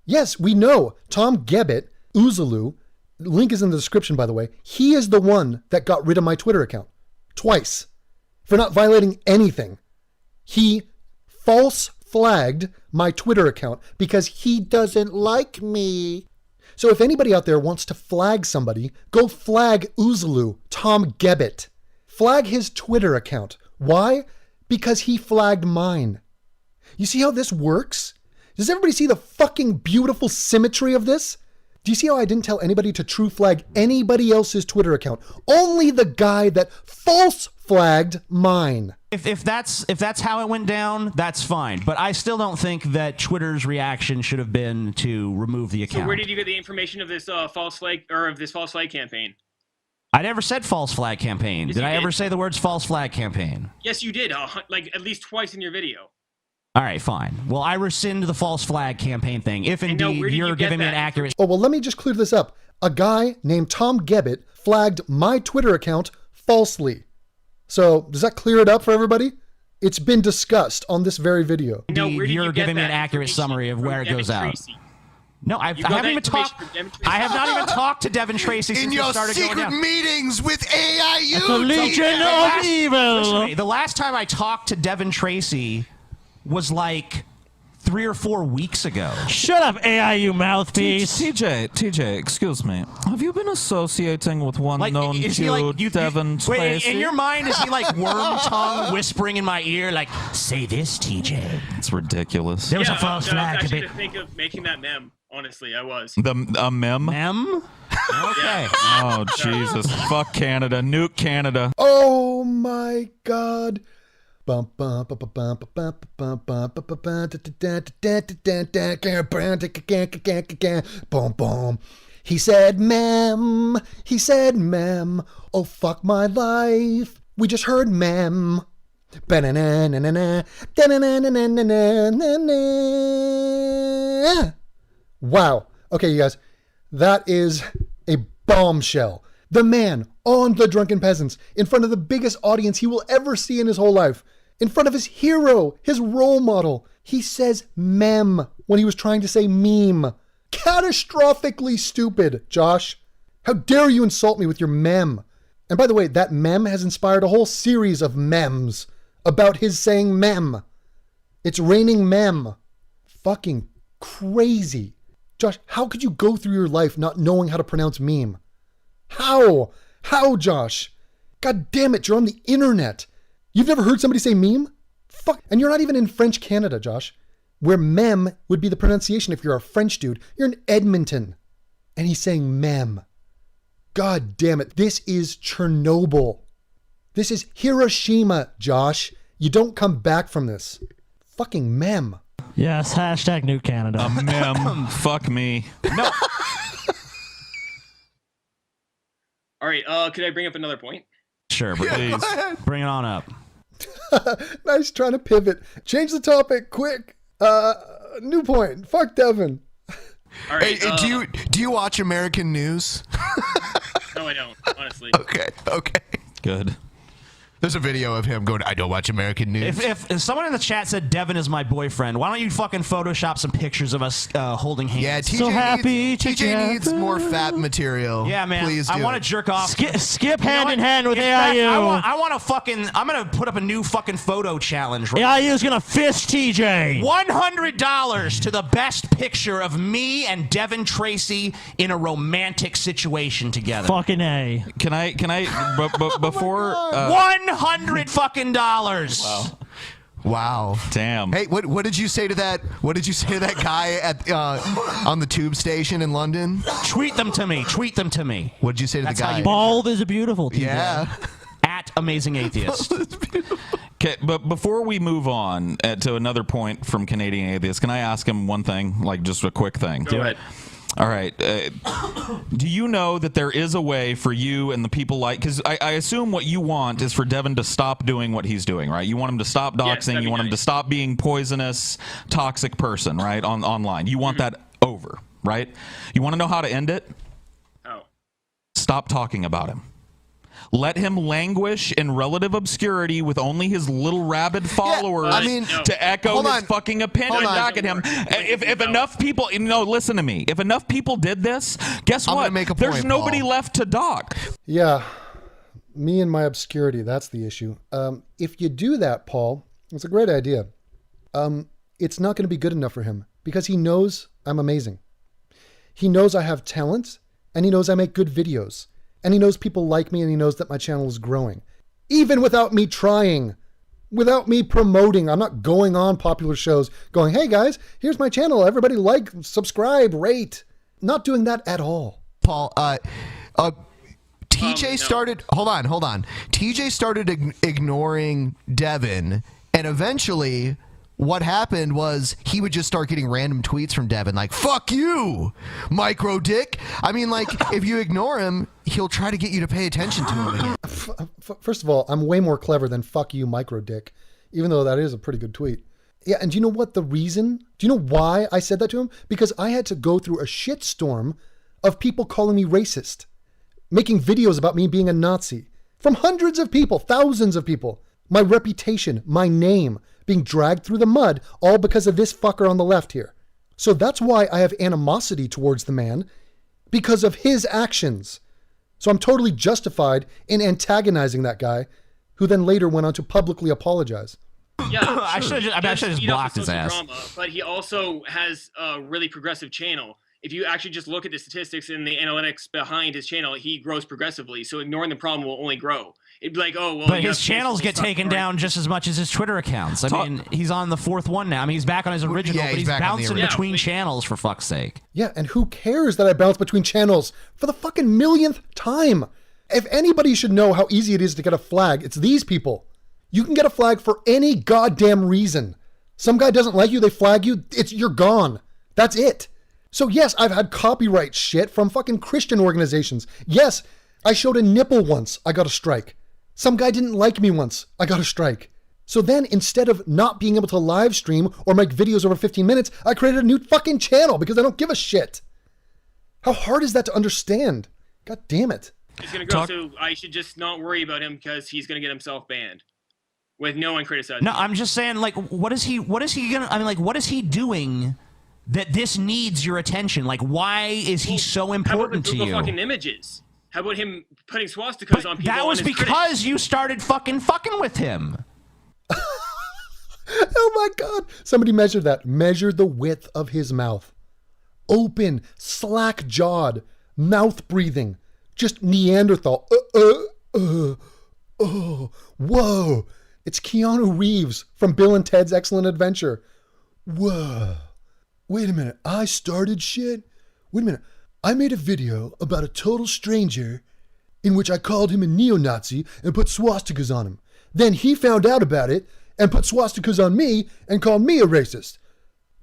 Yes, we know Tom Gebbit, Uzulu, link is in the description, by the way. He is the one that got rid of my Twitter account twice for not violating anything. He false flagged my Twitter account because he doesn't like me. So if anybody out there wants to flag somebody, go flag Uzulu, Tom Gebbit. Flag his Twitter account. Why? Because he flagged mine. You see how this works? Does everybody see the fucking beautiful symmetry of this? Do you see how I didn't tell anybody to true flag anybody else's Twitter account? Only the guy that false flagged mine. if that's how it went down, that's fine. But I still don't think that Twitter's reaction should have been to remove the account. So where did you get the information of this false flag campaign? I never said false flag campaign. Yes, Did you I did. ever say the words false flag campaign? Yes, you did. Like at least twice in your video. All right, fine. Well, I rescind the false flag campaign thing. If now, indeed where did you're you get giving me an that accurate. Oh, well, let me just clear this up. A guy named Tom Gebbit flagged my Twitter account falsely. So does that clear it up for everybody? It's been discussed on this very video. No, where did You're you get giving me that an accurate information summary of from where it Devin goes out. Tracy? No, I You got haven't that even talked. information from Devin Tracy? I have not even talked to Devin Tracy In since your it started going secret down. meetings with AIU. The Legion of Evil. Listen to me, the last time I talked to Devin Tracy was like 3 or 4 weeks ago. Shut up, AIU mouthpiece. TJ, excuse me. Have you been associating with one Like, known is to he like Devin wait, Tracy? in your mind, is he like worm tongue whispering in my ear, like, say this, TJ? It's ridiculous. There was a false I flag. was actually to think of making that meme. Honestly, I was. A mem? Mem? Okay. Oh, Jesus. Fuck Canada. Nuke Canada. Oh my God. Bum, bum, bum, bum, bum, bum, bum, bum, bum, bum. He said, mem. He said, mem. Oh, fuck my life. We just heard mem. Wow. Okay, you guys. That is a bombshell. The man on the Drunken Peasants, in front of the biggest audience he will ever see in his whole life, in front of his hero, his role model, he says mem when he was trying to say meme. Catastrophically stupid, Josh. How dare you insult me with your mem? And by the way, that mem has inspired a whole series of memes about his saying mem. It's raining mem. Fucking crazy. Josh, how could you go through your life not knowing how to pronounce meme? How? How, Josh? God damn it, you're on the internet. You've never heard somebody say meme? Fuck. And you're not even in French Canada, Josh, where mem would be the pronunciation if you're a French dude. You're in Edmonton. And he's saying mem. God damn it. This is Chernobyl. This is Hiroshima, Josh. You don't come back from this. Fucking mem. Yes, hashtag Nuke Canada. A mem. Fuck me. No. All right. Could I bring up another point? Sure, Please. bring it on up. Nice trying to pivot. Change the topic, quick. New point. Fuck Devin. All right. Hey, do you watch American news? No, I don't. Honestly. Okay. Good. There's a video of him going, I don't watch American news. If someone in the chat said Devin is my boyfriend, why don't you fucking Photoshop some pictures of us holding hands? Yeah, TJ So happy, TJ needs more fat material. Yeah, man. Please do. I want to jerk off. Skip You know hand what? in hand with In fact, AIU. I want to fucking. I'm gonna put up a new fucking photo challenge. Right? AIU's gonna fist TJ. $100 to the best picture of me and Devin Tracy in a romantic situation together. Fucking A. Can I before $100 fucking dollars. Wow. damn. Hey, what did you say to that? What did you say to that guy at on the tube station in London? Tweet them to me. Tweet them to me. What did you say to That's the how guy? you- Bald is beautiful, TJ. Yeah. At Amazing Atheist. Okay, but before we move on to another point from Canadian Atheist, can I ask him one thing, like just a quick thing? Go ahead. All right. Do you know that there is a way for you and the people like, because I assume what you want is for Devin to stop doing what he's doing, right? You want him to stop Yes, doxing. that'd You be want him to nice. stop being poisonous, toxic person, right? Online. You want that over, right? You want to know how to end it? Oh. Stop talking about him. Let him languish in relative obscurity with only his little rabid followers I mean, to echo hold his on. fucking opinion Hold on. back at him. If enough people, listen to me. If enough people did this, guess I'm what? gonna make a There's point, nobody Paul. left to dock. Yeah, me and my obscurity, that's the issue. If you do that, Paul, it's a great idea. It's not going to be good enough for him because he knows I'm amazing. He knows I have talent and he knows I make good videos and he knows people like me and he knows that my channel is growing. Even without me trying, without me promoting, I'm not going on popular shows going, hey guys, here's my channel. Everybody like, subscribe, rate. Not doing that at all. Paul, TJ No. started. Hold on. TJ started ignoring Devin, and eventually, what happened was he would just start getting random tweets from Devin, like "fuck you, micro dick." I mean, like if you ignore him, he'll try to get you to pay attention to him again. First of all, I'm way more clever than fuck you, micro dick, even though that is a pretty good tweet. Yeah, and do you know what the reason? Do you know why I said that to him? Because I had to go through a shitstorm of people calling me racist, making videos about me being a Nazi, from hundreds of people, thousands of people. My reputation, my name, being dragged through the mud, all because of this fucker on the left here. So that's why I have animosity towards the man, because of his actions. So I'm totally justified in antagonizing that guy, who then later went on to publicly apologize. Yeah, I sure. should've He just does feed off blocked the his social ass. drama, but he also has a really progressive channel. If you actually just look at the statistics and the analytics behind his channel, he grows progressively. So ignoring the problem will only grow. It'd be like, oh, well. But you his have channels get stuff taken for- down just as much as his Twitter accounts. I mean, he's on the fourth one now. I mean, he's back on his original, yeah, but he's he's back on the bouncing original. between Yeah, channels for fuck's sake. Yeah, and who cares that I bounce between channels for the fucking millionth time? If anybody should know how easy it is to get a flag, it's these people. You can get a flag for any goddamn reason. Some guy doesn't like you, they flag you, you're gone. That's it. So yes, I've had copyright shit from fucking Christian organizations. Yes, I showed a nipple once, I got a strike. Some guy didn't like me once, I got a strike. So then instead of not being able to live stream or make videos over 15 minutes, I created a new fucking channel because I don't give a shit. How hard is that to understand? God damn it. He's going to grow, so I should just not worry about him because he's going to get himself banned. With no one criticizing. No, I'm just saying, like, what is he gonna? I mean, like, what is he doing that this needs your attention? Like, why is he so important How to about the you? fucking images? How about him putting swastikas on people? That was on his because critics? you started fucking with him. Oh my God. Somebody measured that. Measured the width of his mouth. Open, slack-jawed, mouth breathing. Just Neanderthal. Whoa. It's Keanu Reeves from Bill and Ted's Excellent Adventure. Whoa. Wait a minute. I started shit? Wait a minute. I made a video about a total stranger in which I called him a neo-Nazi and put swastikas on him. Then he found out about it and put swastikas on me and called me a racist.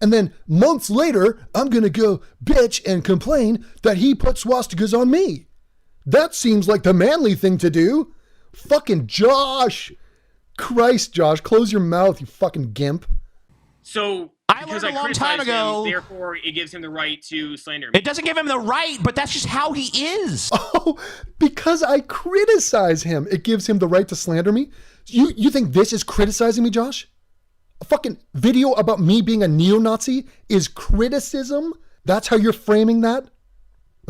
And then months later, I'm going to go bitch and complain that he put swastikas on me. That seems like the manly thing to do. Fucking Josh. Christ, Josh, close your mouth, you fucking gimp. So, I learned a long time ago. Therefore, it gives him the right to slander me. It doesn't give him the right, but that's just how he is. Oh, because I criticize him, it gives him the right to slander me? You think this is criticizing me, Josh? A fucking video about me being a neo-Nazi is criticism? That's how you're framing that?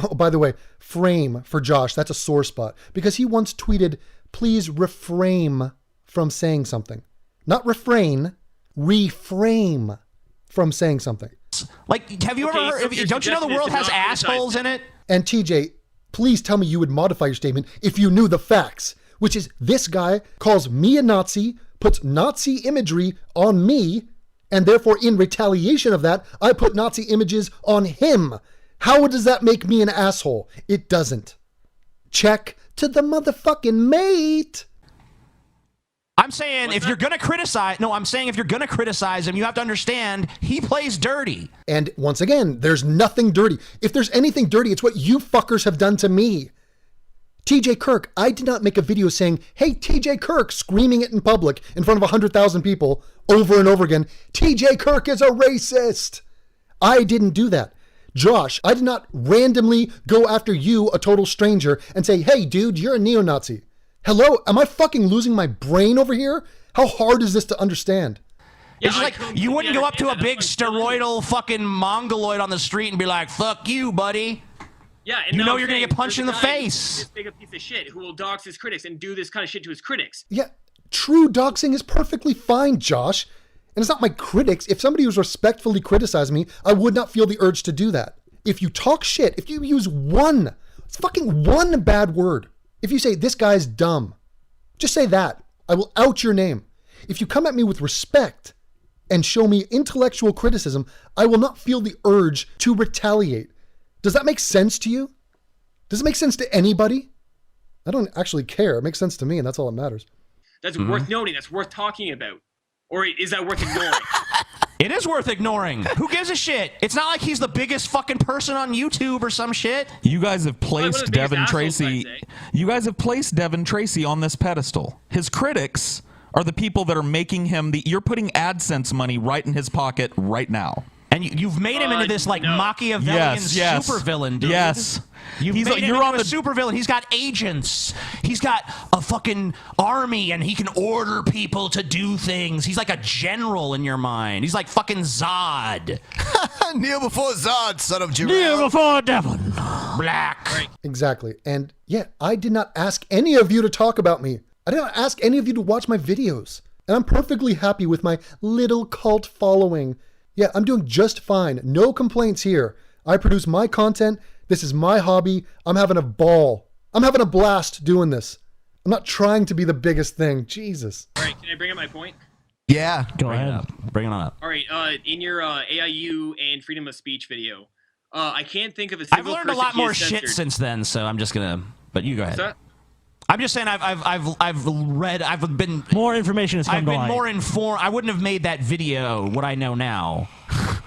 Oh, by the way, frame for Josh, that's a sore spot. Because he once tweeted, please refrain from saying something. Not refrain, reframe from saying something. Like, have you ever heard, don't you know the world has assholes in it? And TJ, please tell me you would modify your statement if you knew the facts, which is this guy calls me a Nazi, puts Nazi imagery on me, and therefore in retaliation of that, I put Nazi images on him. How does that make me an asshole? It doesn't. Check to the motherfucking mate. I'm saying if you're going to criticize, if you're going to criticize him, you have to understand he plays dirty. And once again, there's nothing dirty. If there's anything dirty, it's what you fuckers have done to me. TJ Kirk, I did not make a video saying, hey, TJ Kirk, screaming it in public in front of 100,000 people over and over again. TJ Kirk is a racist. I didn't do that. Josh, I did not randomly go after you, a total stranger, and say, hey, dude, you're a neo-Nazi. Hello? Am I fucking losing my brain over here? How hard is this to understand? Yeah, it's like you wouldn't go up to a big steroidal fucking mongoloid on the street and be like, fuck you, buddy. Yeah, and you know you're going to get punched in the face. This big a piece of shit who will dox his critics and do this kind of shit to his critics. Yeah, true doxing is perfectly fine, Josh. And it's not my critics. If somebody was respectfully criticizing me, I would not feel the urge to do that. If you talk shit, if you use one bad word, if you say, this guy's dumb, just say that. I will out your name. If you come at me with respect and show me intellectual criticism, I will not feel the urge to retaliate. Does that make sense to you? Does it make sense to anybody? I don't actually care. It makes sense to me, and that's all that matters. That's worth noting. That's worth talking about. Or is that worth ignoring? It is worth ignoring. Who gives a shit? It's not like he's the biggest fucking person on YouTube or some shit. You guys have placed Devin Tracy. You guys have placed Devin Tracy on this pedestal. His critics are the people that are making him you're putting AdSense money right in his pocket right now. And you've made him into this Machiavellian supervillain, dude. Yes. You're on a supervillain. He's got agents. He's got a fucking army, and he can order people to do things. He's like a general in your mind. He's like fucking Zod. Kneel before Zod, son of Jericho. Kneel before Devin. Black. Right. Exactly. And yeah, I did not ask any of you to talk about me. I did not ask any of you to watch my videos. And I'm perfectly happy with my little cult following. Yeah, I'm doing just fine. No complaints here. I produce my content. This is my hobby. I'm having a ball. I'm having a blast doing this. I'm not trying to be the biggest thing. Jesus. All right, can I bring up my point? Yeah. Go ahead. Bring it on up. All right, in your AIU and freedom of speech video, I can't think of a single I've learned a lot more shit since then, so I'm just gonna. But you go ahead. What's that? I'm just saying I've read, I've been more information has come I've to been light. more informed. I wouldn't have made that video what I know now.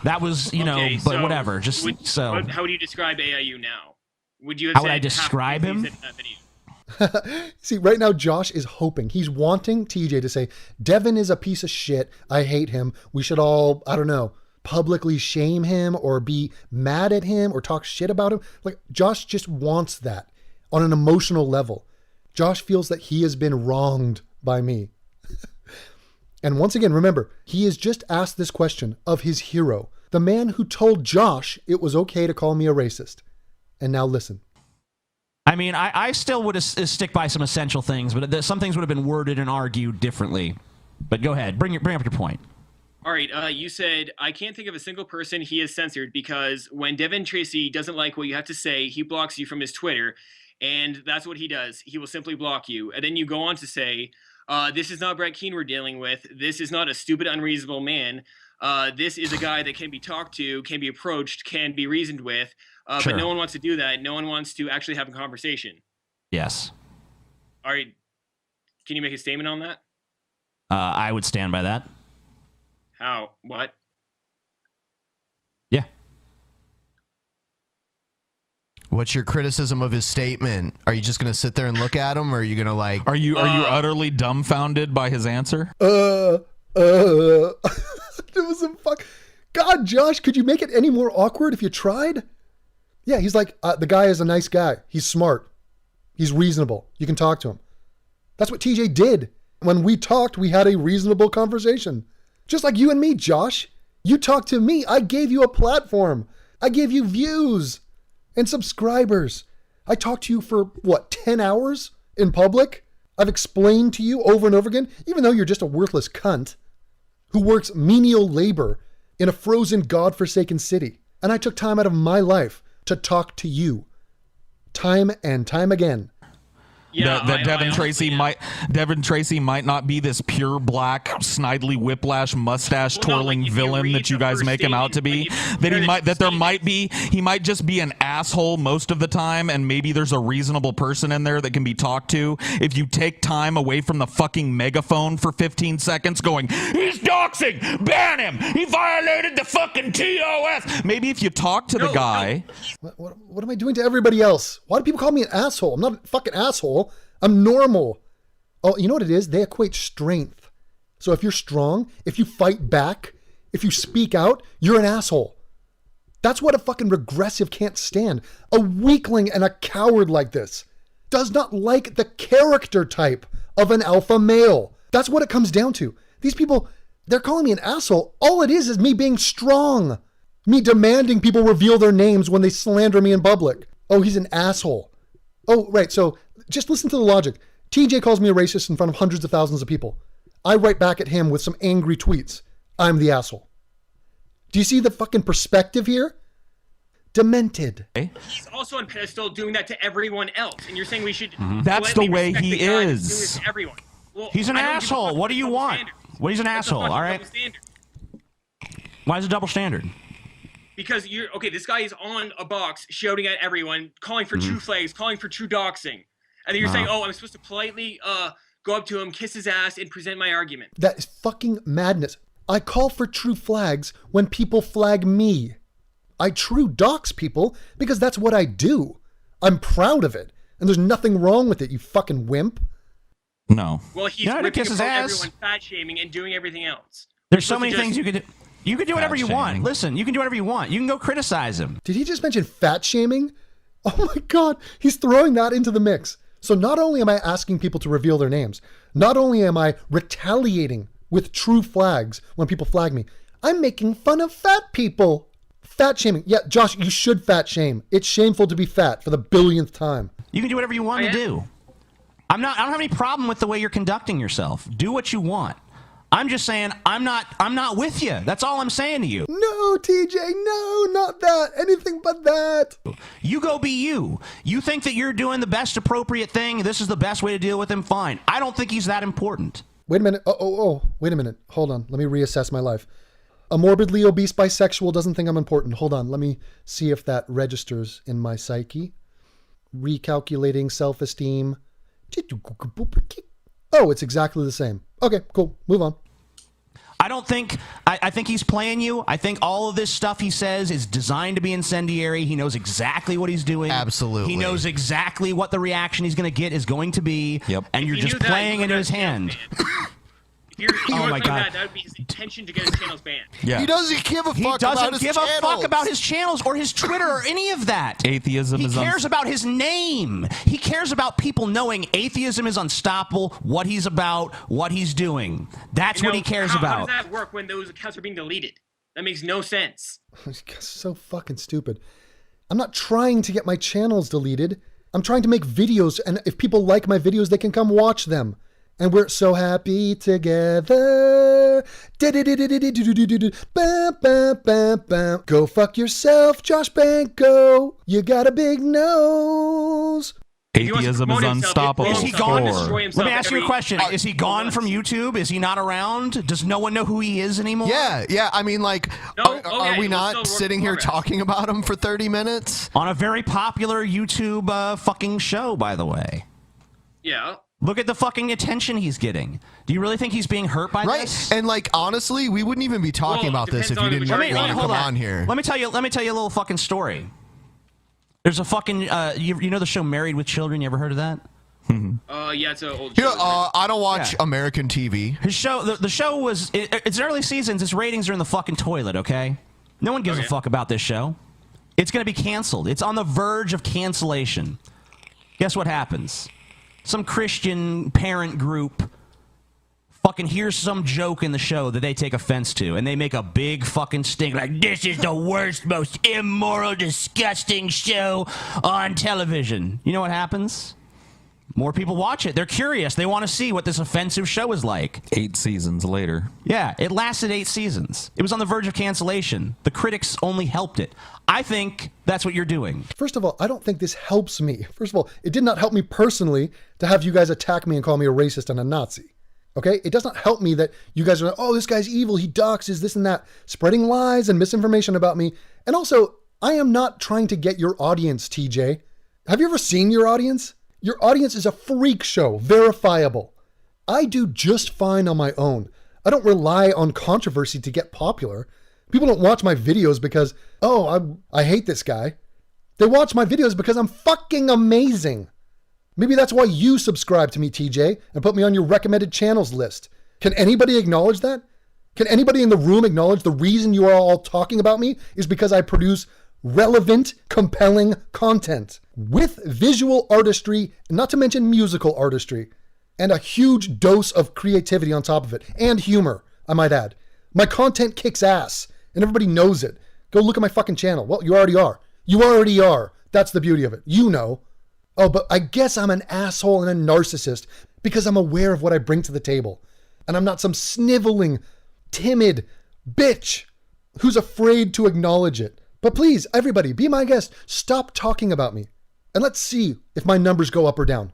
That was, but so whatever. Just how would you describe AIU now? Would you have how said would I describe him? in that video? See, right now Josh is hoping. He's wanting TJ to say, Devin is a piece of shit. I hate him. We should all, I don't know, publicly shame him or be mad at him or talk shit about him. Like, Josh just wants that on an emotional level. Josh feels that he has been wronged by me. And once again, remember, he has just asked this question of his hero, the man who told Josh it was okay to call me a racist. And now listen. I mean, I still would stick by some essential things, but some things would have been worded and argued differently. But go ahead, bring up your point. All right, you said, I can't think of a single person he has censored because when Devin Tracy doesn't like what you have to say, he blocks you from his Twitter. And that's what he does. He will simply block you. And then you go on to say, this is not Brett Keane we're dealing with. This is not a stupid, unreasonable man. This is a guy that can be talked to, can be approached, can be reasoned with. Sure. But no one wants to do that. No one wants to actually have a conversation. Yes. All right. Can you make a statement on that? I would stand by that. How? What? Yeah. What's your criticism of his statement? Are you just going to sit there and look at him, or are you going to like... Are you utterly dumbfounded by his answer? It was a fuck. God, Josh, could you make it any more awkward if you tried? Yeah, he's like, the guy is a nice guy. He's smart. He's reasonable. You can talk to him. That's what TJ did. When we talked, we had a reasonable conversation. Just like you and me, Josh. You talked to me. I gave you a platform. I gave you views and subscribers. I talked to you for, what, 10 hours in public? I've explained to you over and over again, even though you're just a worthless cunt who works menial labor in a frozen, godforsaken city. And I took time out of my life to talk to you. Time and time again. Yeah, that Devin Tracy might not be this pure black, snidely whiplash, mustache twirling villain that you guys make him out to be. He might just be an asshole most of the time, and maybe there's a reasonable person in there that can be talked to. If you take time away from the fucking megaphone for 15 seconds going, he's doxing, ban him, he violated the fucking TOS. Maybe if you talk to the guy. What am I doing to everybody else? Why do people call me an asshole? I'm not a fucking asshole. I'm normal. Oh, you know what it is? They equate strength. So if you're strong, if you fight back, if you speak out, you're an asshole. That's what a fucking regressive can't stand. A weakling and a coward like this does not like the character type of an alpha male. That's what it comes down to. These people, they're calling me an asshole. All it is me being strong. Me demanding people reveal their names when they slander me in public. Oh, he's an asshole. Oh, right. So just listen to the logic. TJ calls me a racist in front of hundreds of thousands of people. I write back at him with some angry tweets. I'm the asshole. Do you see the fucking perspective here? Demented. He's also on pedestal doing that to everyone else. And you're saying we should... That's the way he the guy is. doing this to everyone. Well, He's an asshole. What do you want? Well, he's an asshole, all right? Why is it double standard? Because this guy is on a box shouting at everyone, calling for true flags, calling for true doxing. And then you're saying, I'm supposed to politely go up to him, kiss his ass, and present my argument. That is fucking madness. I call for true flags when people flag me. I true dox people because that's what I do. I'm proud of it. And there's nothing wrong with it, you fucking wimp. No. Well, he's ripping apart everyone, fat shaming, and doing everything else. There's so many things you could do. You can do whatever you want. shaming. Listen, you can do whatever you want. You can go criticize him. Did he just mention fat shaming? Oh my God, he's throwing that into the mix. So not only am I asking people to reveal their names, not only am I retaliating with true flags when people flag me, I'm making fun of fat people. Fat shaming. Yeah, Josh, you should fat shame. It's shameful to be fat for the billionth time. You can do whatever you want to do. I don't have any problem with the way you're conducting yourself. Do what you want. I'm just saying I'm not with you. That's all I'm saying to you. No, TJ, no, not that. Anything but that. You go be you. You think that you're doing the best appropriate thing. This is the best way to deal with him. Fine. I don't think he's that important. Wait a minute. Wait a minute. Hold on. Let me reassess my life. A morbidly obese bisexual doesn't think I'm important. Hold on. Let me see if that registers in my psyche. Recalculating self-esteem. Oh, it's exactly the same. Okay, cool. Move on. I think he's playing you. I think all of this stuff he says is designed to be incendiary. He knows exactly what he's doing. Absolutely. He knows exactly what the reaction he's going to get is going to be. Yep. And you're just playing into his hand. Oh my God. That would be his intention to get his channels banned. Yeah. He doesn't give a fuck about his channels. He doesn't give a fuck about his channels or his Twitter or any of that. Atheism He cares about his name. He cares about people knowing atheism is unstoppable, what he's about, what he's doing. That's what he cares about. How does that work when those accounts are being deleted? That makes no sense. So fucking stupid. I'm not trying to get my channels deleted. I'm trying to make videos, and if people like my videos, they can come watch them. And we're so happy together. Go fuck yourself, Josh Banko. You got a big nose. Atheism is unstoppable. Is he gone? Let me ask you a question. Is he gone from YouTube? Is he not around? Does no one know who he is anymore? Yeah. I mean, like, are we not sitting here talking about him for 30 minutes? On a very popular YouTube fucking show, by the way. Yeah. Look at the fucking attention he's getting. Do you really think he's being hurt by Right. this? And like honestly, we wouldn't even be talking about this if you didn't want to come on here. Let me tell you a little fucking story. There's a fucking you know the show Married with Children? You ever heard of that? Yeah, it's an old show. I don't watch American TV. His show, the show was it's early seasons. Its ratings are in the fucking toilet. Okay, no one gives a fuck about this show. It's gonna be canceled. It's on the verge of cancellation. Guess what happens? Some Christian parent group fucking hears some joke in the show that they take offense to, and they make a big fucking stink like, this is the worst, most immoral, disgusting show on television. You know what happens? More people watch it. They're curious. They want to see what this offensive show is like. 8 seasons later. Yeah, it lasted 8 seasons. It was on the verge of cancellation. The critics only helped it. I think that's what you're doing. First of all, I don't think this helps me. First of all, it did not help me personally to have you guys attack me and call me a racist and a Nazi. Okay? It does not help me that you guys are like, oh, this guy's evil, he doxes, this and that, spreading lies and misinformation about me. And also, I am not trying to get your audience, TJ. Have you ever seen your audience? Your audience is a freak show, verifiable. I do just fine on my own. I don't rely on controversy to get popular. People don't watch my videos because, oh, I hate this guy. They watch my videos because I'm fucking amazing. Maybe that's why you subscribe to me, TJ, and put me on your recommended channels list. Can anybody acknowledge that? Can anybody in the room acknowledge the reason you are all talking about me is because I produce relevant, compelling content with visual artistry, not to mention musical artistry, and a huge dose of creativity on top of it, and humor, I might add. My content kicks ass, and everybody knows it. Go look at my fucking channel. Well, you already are. You already are. That's the beauty of it. You know. Oh, but I guess I'm an asshole and a narcissist because I'm aware of what I bring to the table. And I'm not some sniveling, timid bitch who's afraid to acknowledge it. But please, everybody, be my guest. Stop talking about me. And let's see if my numbers go up or down.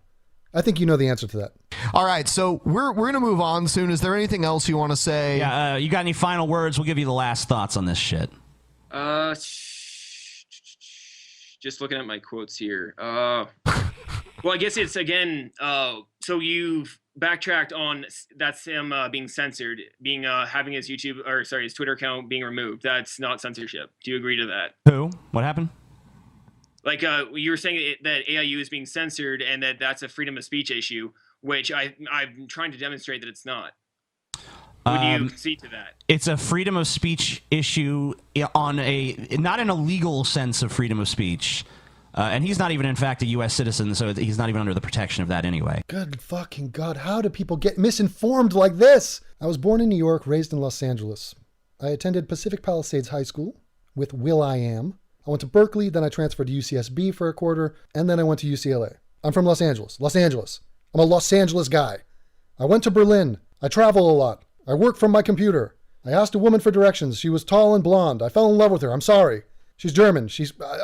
I think you know the answer to that. All right, so we're going to move on soon. Is there anything else you want to say? Yeah, you got any final words? We'll give you the last thoughts on this shit. Just looking at my quotes here. Well, I guess it's again. So you've backtracked on that's him being censored, being having his his Twitter account being removed. That's not censorship. Do you agree to that? Who? What happened? Like you were saying that AIU is being censored and that's a freedom of speech issue, which I'm trying to demonstrate that it's not. Would you concede to that? It's a freedom of speech issue on not in a legal sense of freedom of speech. And he's not even, in fact, a U.S. citizen, so he's not even under the protection of that anyway. Good fucking God, how do people get misinformed like this? I was born in New York, raised in Los Angeles. I attended Pacific Palisades High School with Will.i.am. I went to Berkeley, then I transferred to UCSB for a quarter, and then I went to UCLA. I'm from Los Angeles. Los Angeles. I'm a Los Angeles guy. I went to Berlin. I travel a lot. I work from my computer. I asked a woman for directions. She was tall and blonde. I fell in love with her. I'm sorry. She's German.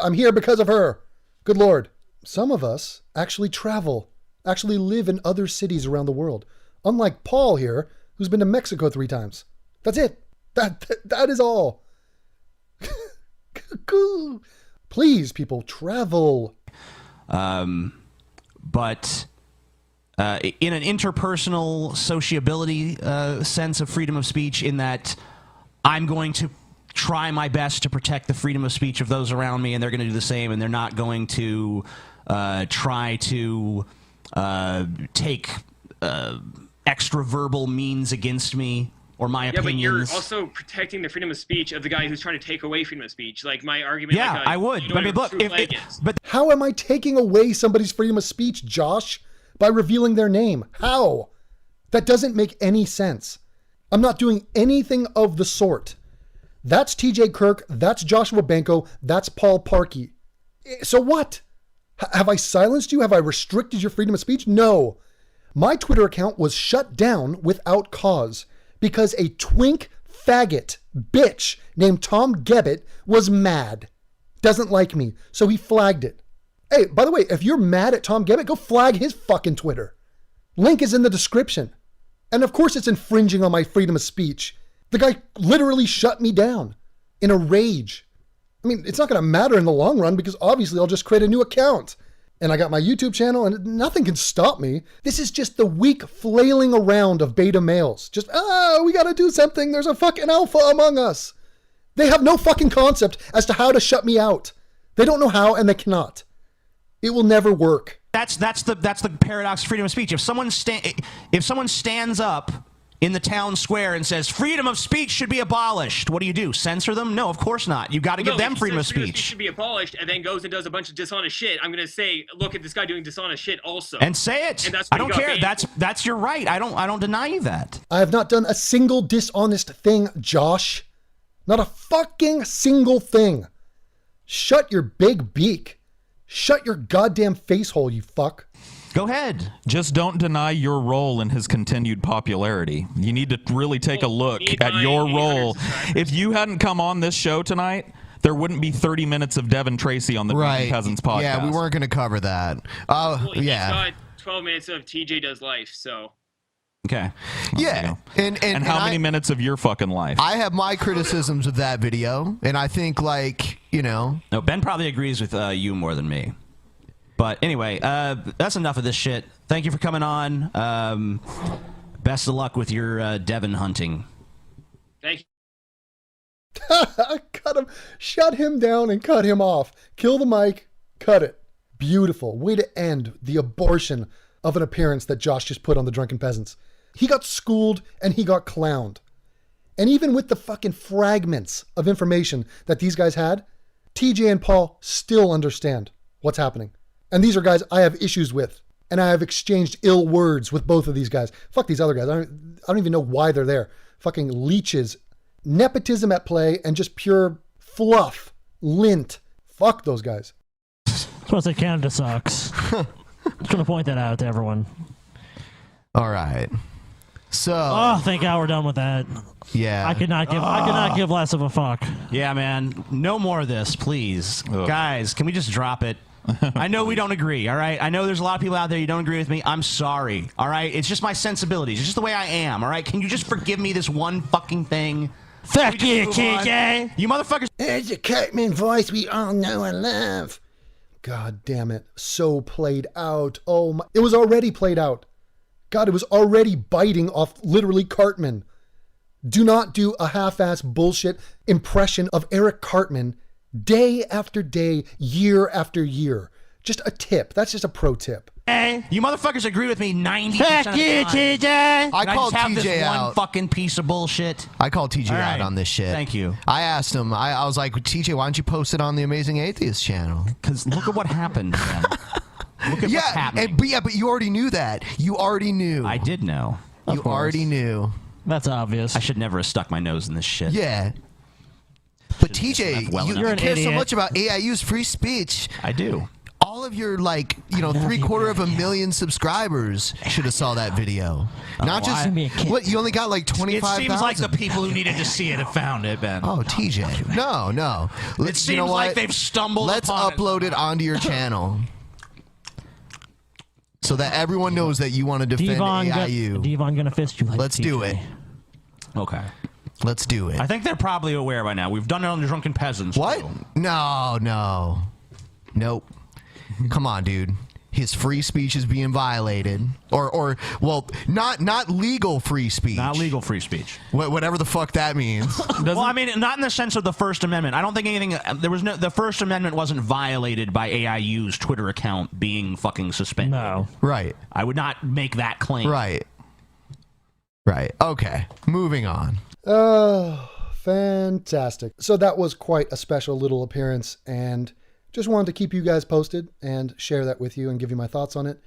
I'm here because of her. Good Lord. Some of us actually travel, actually live in other cities around the world. Unlike Paul here, who's been to Mexico 3 times. That's it. That is all. Please, people, travel. But in an interpersonal sociability sense of freedom of speech, in that I'm going to try my best to protect the freedom of speech of those around me, and they're going to do the same, and they're not going to try to take extra verbal means against me or my opinions. Yeah, but you're also protecting the freedom of speech of the guy who's trying to take away freedom of speech. Like my argument. Yeah, like I would. You know, I mean, look, but how am I taking away somebody's freedom of speech, Josh? By revealing their name. How? That doesn't make any sense. I'm not doing anything of the sort. That's TJ Kirk. That's Joshua Banco. That's Paul Parkey. So what? Have I silenced you? Have I restricted your freedom of speech? No. My Twitter account was shut down without cause because a twink faggot bitch named Tom Gebbett was mad. Doesn't like me. So he flagged it. Hey, by the way, if you're mad at Tom Gebbett, go flag his fucking Twitter. Link is in the description. And of course it's infringing on my freedom of speech. The guy literally shut me down in a rage. I mean, it's not going to matter in the long run because obviously I'll just create a new account. And I got my YouTube channel, and nothing can stop me. This is just the weak flailing around of beta males. Just, we gotta do something. There's a fucking alpha among us. They have no fucking concept as to how to shut me out. They don't know how, and they cannot. It will never work. That's the paradox of freedom of speech. If someone stands up in the town square and says freedom of speech should be abolished, what do? Censor them? No, of course not. You got to give them freedom of speech. Should be abolished, and then goes and does a bunch of dishonest shit. I'm gonna say, look at this guy doing dishonest shit also. And say it. And that's I don't care. That's your right. I don't deny you that. I have not done a single dishonest thing, Josh. Not a fucking single thing. Shut your big beak. Shut your goddamn face hole, you fuck. Go ahead. Just don't deny your role in his continued popularity. You need to really take a look at your role. If you hadn't come on this show tonight, there wouldn't be 30 minutes of Devin Tracy on the Drunken Peasants podcast. Yeah, we weren't going to cover that. Well, yeah. Got 12 minutes of TJ Does Life, so. Okay. Yeah. And how many minutes of your fucking life? I have my criticisms of that video, and I think, No, Ben probably agrees with you more than me. But anyway, that's enough of this shit. Thank you for coming on. Best of luck with your Devin hunting. Thank you. Cut him. Shut him down and cut him off. Kill the mic. Cut it. Beautiful. Way to end the abortion of an appearance that Josh just put on the Drunken Peasants. He got schooled and he got clowned. And even with the fucking fragments of information that these guys had, TJ and Paul still understand what's happening. And these are guys I have issues with. And I have exchanged ill words with both of these guys. Fuck these other guys. I don't even know why they're there. Fucking leeches. Nepotism at play and just pure fluff. Lint. Fuck those guys. Supposed to say Canada sucks. Just gonna point that out to everyone. all right. So. Oh, thank God we're done with that. Yeah. I could not give less of a fuck. Yeah, man. No more of this, please. Ugh. Guys, can we just drop it? I know we don't agree, all right? I know there's a lot of people out there you don't agree with me. I'm sorry, all right? It's just my sensibilities. It's just the way I am, all right? Can you just forgive me this one fucking thing? Fuck you, TJ! You motherfuckers. It's a Cartman voice we all know and love. God damn it. So played out. Oh my. It was already played out. God, it was already biting off literally Cartman. Do not do a half-ass bullshit impression of Eric Cartman day after day, year after year. Just a tip. That's just a pro tip. Hey, you motherfuckers agree with me 90% Fuck of the you, time. TJ! I called have TJ this out. one fucking piece of bullshit. I called TJ All out right. on this shit. Thank you. I asked him, I was like, TJ, why don't you post it on the Amazing Atheist channel? Because look at what happened, man. Look at what's happening. But you already knew that. You already knew. I did know. You already knew. That's obvious. I should never have stuck my nose in this shit. Yeah. But TJ, well you enough. care so idiot. much about AIU's free speech. I do. All of your, like, you know, 750,000 subscribers should have saw that video. Not just, what, you only got like 25,000? It seems like the people who needed to see it have found it, Ben. Oh, TJ. No. It seems like they've stumbled Let's upon upload it onto your channel. So that everyone knows that you want to defend AIU. Devon gonna fist you like Let's TJ. do it. Okay. Let's do it. I think they're probably aware by now. We've done it on the Drunken Peasants. What? too. No. Nope. Come on, dude. His free speech is being violated. Or well, not legal free speech. Not legal free speech. Whatever the fuck that means. Well, I mean, not in the sense of the First Amendment. I don't think anything. The First Amendment wasn't violated by AIU's Twitter account being fucking suspended. No. Right. I would not make that claim. Right. Okay. Moving on. Oh, fantastic. So that was quite a special little appearance, and just wanted to keep you guys posted and share that with you and give you my thoughts on it.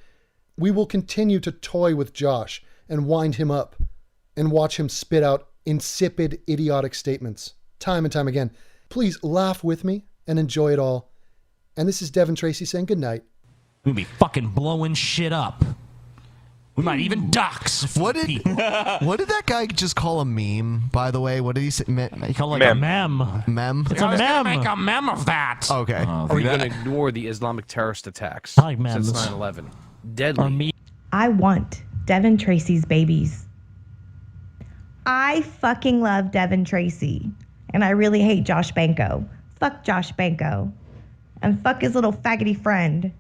We will continue to toy with Josh and wind him up and watch him spit out insipid, idiotic statements time and time again. Please laugh with me and enjoy it all. And this is Devin Tracy saying good night. We'd be fucking blowing shit up. We might even dox. What did people. what did that guy just call a meme, by the way? What did he say? He called like a Mem. Mem? It's I a was gonna mem. make a mem of that. Okay. Are you going to ignore the Islamic terrorist attacks I like memes. since 9/11? Or Deadly. me. I want Devin Tracy's babies. I fucking love Devin Tracy. And I really hate Josh Banko. Fuck Josh Banko. And fuck his little faggoty friend.